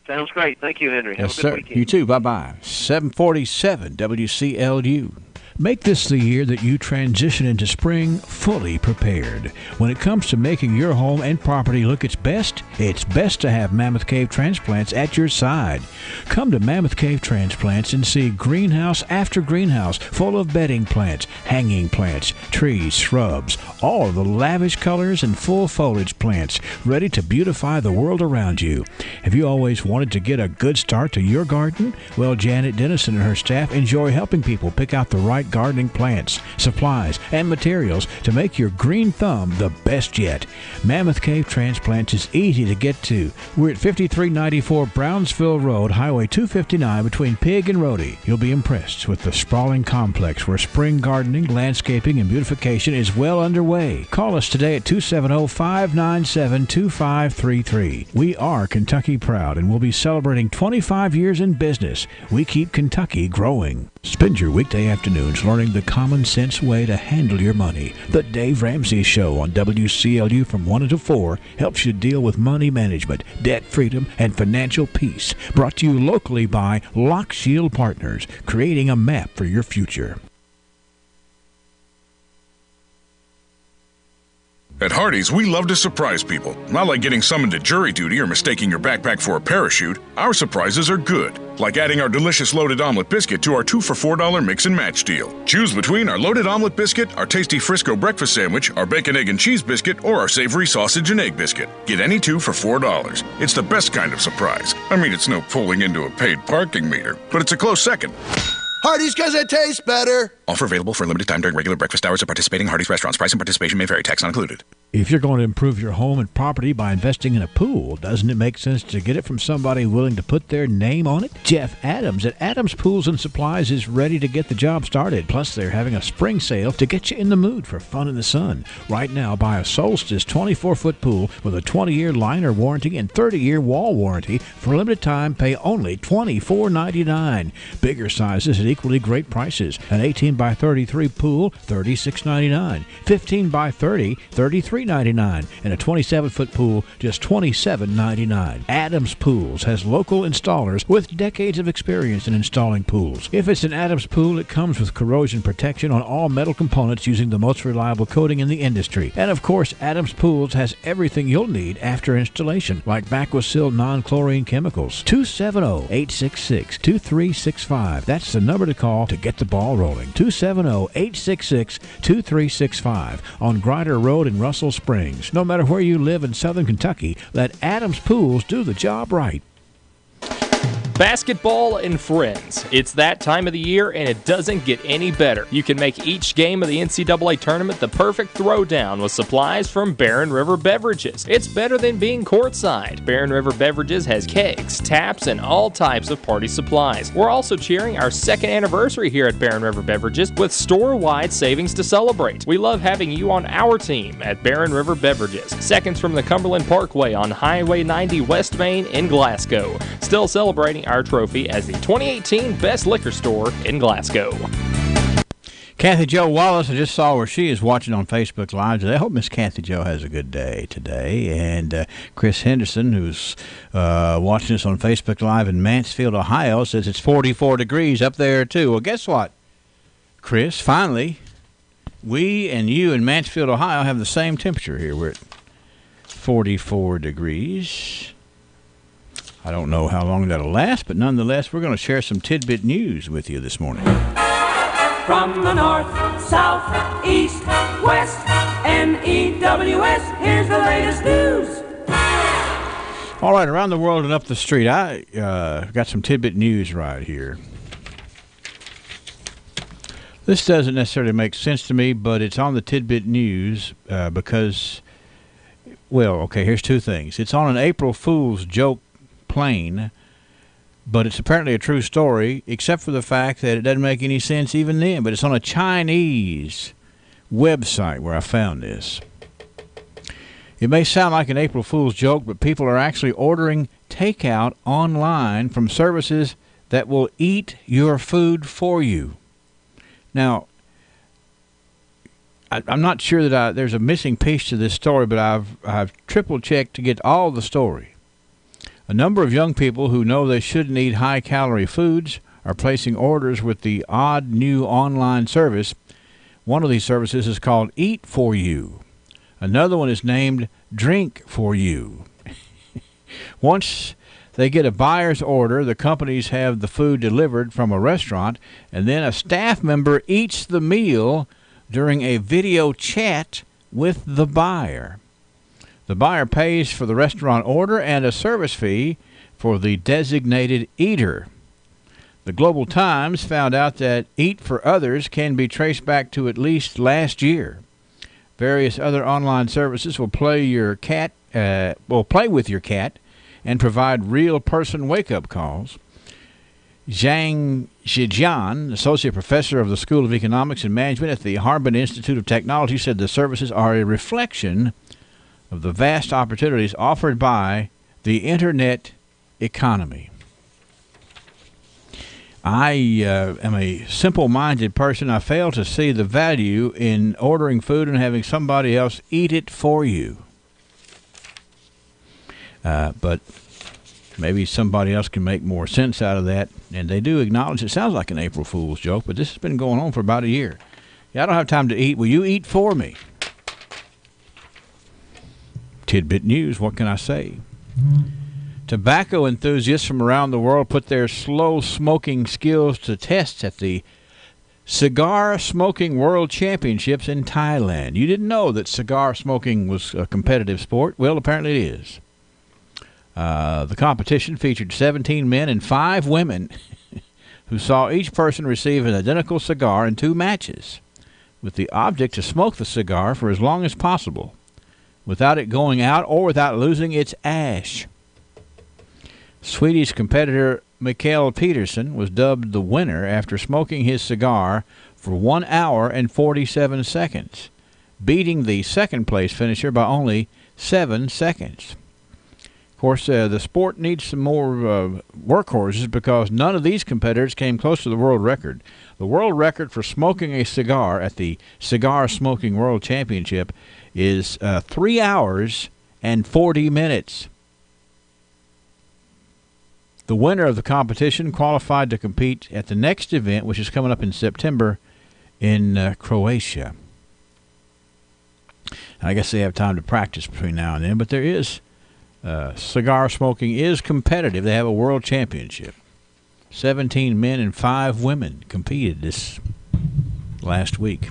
Sounds great. Thank you, Henry. Yes, Have a good sir. weekend. You too. Bye-bye. 747 WCLU. Make this the year that you transition into spring fully prepared. When it comes to making your home and property look its best to have Mammoth Cave Transplants at your side. Come to Mammoth Cave Transplants and see greenhouse after greenhouse full of bedding plants, hanging plants, trees, shrubs, all of the lavish colors and full foliage plants ready to beautify the world around you. Have you always wanted to get a good start to your garden? Well, Janet Dennison and her staff enjoy helping people pick out the right gardening plants, supplies, and materials to make your green thumb the best yet. Mammoth Cave Transplants is easy to get to. We're at 5394 Brownsville Road, Highway 259 between Pig and Rhodey. You'll be impressed with the sprawling complex where spring gardening, landscaping, and beautification is well underway. Call us today at 270-597-2533. We are Kentucky proud and we'll be celebrating 25 years in business. We keep Kentucky growing. Spend your weekday afternoons learning the common sense way to handle your money. The Dave Ramsey Show on WCLU from 1 to 4 helps you deal with money management, debt freedom, and financial peace. Brought to you locally by Lock Shield Partners, creating a map for your future. At Hardee's, we love to surprise people. Not like getting summoned to jury duty or mistaking your backpack for a parachute. Our surprises are good, like adding our delicious loaded omelet biscuit to our 2 for $4 mix and match deal. Choose between our loaded omelet biscuit, our tasty Frisco breakfast sandwich, our bacon, egg, and cheese biscuit, or our savory sausage and egg biscuit. Get any 2 for $4. It's the best kind of surprise. I mean, it's no pulling into a paid parking meter, but it's a close second. Hardee's, because it tastes better. Offer available for a limited time during regular breakfast hours at participating Hardee's restaurants. Price and participation may vary. Tax not included. If you're going to improve your home and property by investing in a pool, doesn't it make sense to get it from somebody willing to put their name on it? Jeff Adams at Adams Pools and Supplies is ready to get the job started. Plus, they're having a spring sale to get you in the mood for fun in the sun. Right now, buy a Solstice 24-foot pool with a 20-year liner warranty and 30-year wall warranty. For a limited time, pay only $24.99. Bigger sizes at equally great prices. An 18 by 33 pool, $36.99. 15 by 30, $33.99. And a 27-foot pool, just $27.99. Adams Pools has local installers with decades of experience in installing pools. If it's an Adams pool, it comes with corrosion protection on all metal components using the most reliable coating in the industry. And of course, Adams Pools has everything you'll need after installation, like Bacquasil non-chlorine chemicals. 270-866-2365. That's the number to call to get the ball rolling. 270-866-2365 on Grider Road in Russell Springs. No matter where you live in southern Kentucky, let Adams Pools do the job right. Basketball and friends. It's that time of the year, and it doesn't get any better. You can make each game of the NCAA tournament the perfect throwdown with supplies from Barren River Beverages. It's better than being courtside. Barren River Beverages has kegs, taps, and all types of party supplies. We're also cheering our 2nd anniversary here at Barren River Beverages with store-wide savings to celebrate. We love having you on our team at Barren River Beverages, seconds from the Cumberland Parkway on Highway 90 West Main in Glasgow. Still celebrating our trophy as the 2018 Best Liquor Store in Glasgow. Kathy Jo Wallace, I just saw where she is watching on Facebook Live today. I hope Miss Kathy Jo has a good day today. And Chris Henderson, who's watching us on Facebook Live in Mansfield, Ohio, says it's 44 degrees up there, too. Well, guess what, Chris? Finally, we and you in Mansfield, Ohio have the same temperature here. We're at 44 degrees. I don't know how long that'll last, but nonetheless, we're going to share some tidbit news with you this morning. From the north, south, east, west, NEWS, here's the latest news. All right, around the world and up the street, I got some tidbit news right here. This doesn't necessarily make sense to me, but it's on the tidbit news because, well, okay, here's two things. It's on an April Fool's joke plane, but it's apparently a true story, except for the fact that it doesn't make any sense even then. But it's on a Chinese website where I found this. It may sound like an April Fool's joke, but people are actually ordering takeout online from services that will eat your food for you. Now, I'm not sure that there's a missing piece to this story, but I've triple-checked to get all the story. A number of young people who know they shouldn't eat high-calorie foods are placing orders with the odd new online service. One of these services is called Eat For You. Another one is named Drink For You. Once they get a buyer's order, the companies have the food delivered from a restaurant, and then a staff member eats the meal during a video chat with the buyer. The buyer pays for the restaurant order and a service fee for the designated eater. The Global Times found out that Eat for Others can be traced back to at least last year. Various other online services will play with your cat and provide real person wake-up calls. Zhang Zhijian, associate professor of the School of Economics and Management at the Harbin Institute of Technology, said the services are a reflection of the vast opportunities offered by the Internet economy. I am a simple-minded person. I fail to see the value in ordering food and having somebody else eat it for you. But maybe somebody else can make more sense out of that. And they do acknowledge it sounds like an April Fool's joke, but this has been going on for about a year. Yeah, I don't have time to eat. Will you eat for me? Tidbit news, what can I say? Tobacco enthusiasts from around the world put their slow smoking skills to test at the Cigar Smoking World Championships in Thailand. You didn't know that cigar smoking was a competitive sport? Well, apparently it is. The competition featured 17 men and 5 women who saw each person receive an identical cigar in 2 matches, with the object to smoke the cigar for as long as possible. without it going out or without losing its ash. Swedish competitor Mikael Peterson was dubbed the winner after smoking his cigar for 1 hour and 47 seconds, beating the second-place finisher by only 7 seconds. Of course, the sport needs some more workhorses because none of these competitors came close to the world record. The world record for smoking a cigar at the Cigar Smoking World Championship is 3 hours and 40 minutes. The winner of the competition qualified to compete at the next event, which is coming up in September in Croatia. I guess they have time to practice between now and then, but there is cigar smoking is competitive. They have a world championship. 17 men and 5 women competed this last week.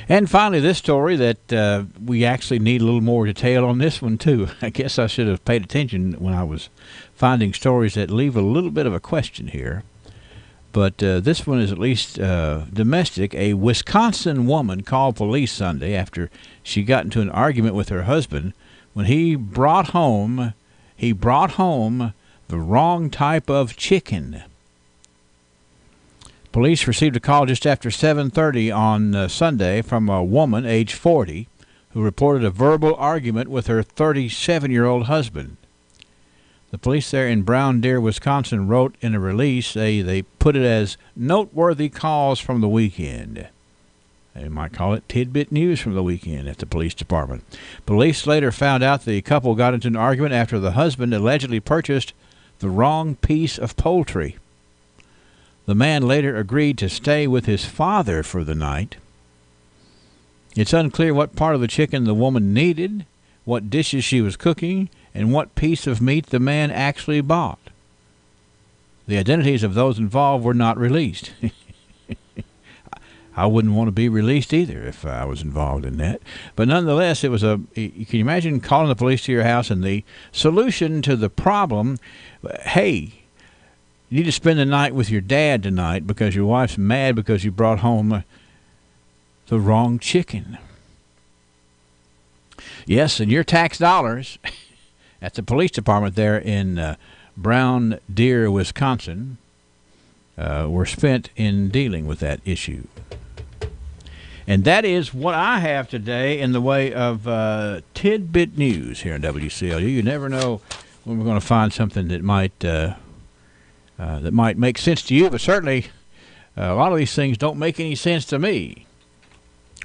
And finally, this story that we actually need a little more detail on this one, too. I guess I should have paid attention when I was finding stories that leave a little bit of a question here. But this one is at least domestic. A Wisconsin woman called police Sunday after she got into an argument with her husband when he brought home the wrong type of chicken. Police received a call just after 7:30 on Sunday from a woman, age 40, who reported a verbal argument with her 37-year-old husband. The police there in Brown Deer, Wisconsin, wrote in a release, they put it as noteworthy calls from the weekend. They might call it tidbit news from the weekend at the police department. Police later found out the couple got into an argument after the husband allegedly purchased the wrong piece of poultry. The man later agreed to stay with his father for the night. It's unclear what part of the chicken the woman needed, what dishes she was cooking, and what piece of meat the man actually bought. The identities of those involved were not released. I wouldn't want to be released either if I was involved in that. But nonetheless, it was can you imagine calling the police to your house and the solution to the problem, hey, you need to spend the night with your dad tonight because your wife's mad because you brought home the wrong chicken. Yes, and your tax dollars at the police department there in Brown Deer, Wisconsin, were spent in dealing with that issue. And that is what I have today in the way of tidbit news here in WCLU. You never know when we're going to find something that might make sense to you, but certainly a lot of these things don't make any sense to me.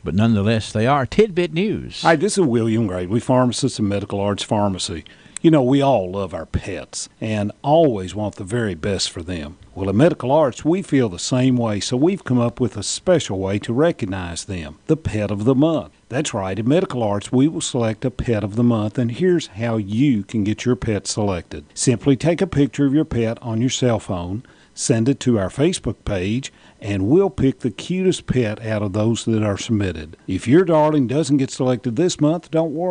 But nonetheless, they are tidbit news. Hi, this is William Gravely, pharmacist at Medical Arts Pharmacy. You know, we all love our pets and always want the very best for them. Well, at Medical Arts, we feel the same way, so we've come up with a special way to recognize them, the Pet of the Month. That's right, at Medical Arts, we will select a Pet of the Month, and here's how you can get your pet selected. Simply take a picture of your pet on your cell phone, send it to our Facebook page, and we'll pick the cutest pet out of those that are submitted. If your darling doesn't get selected this month, don't worry.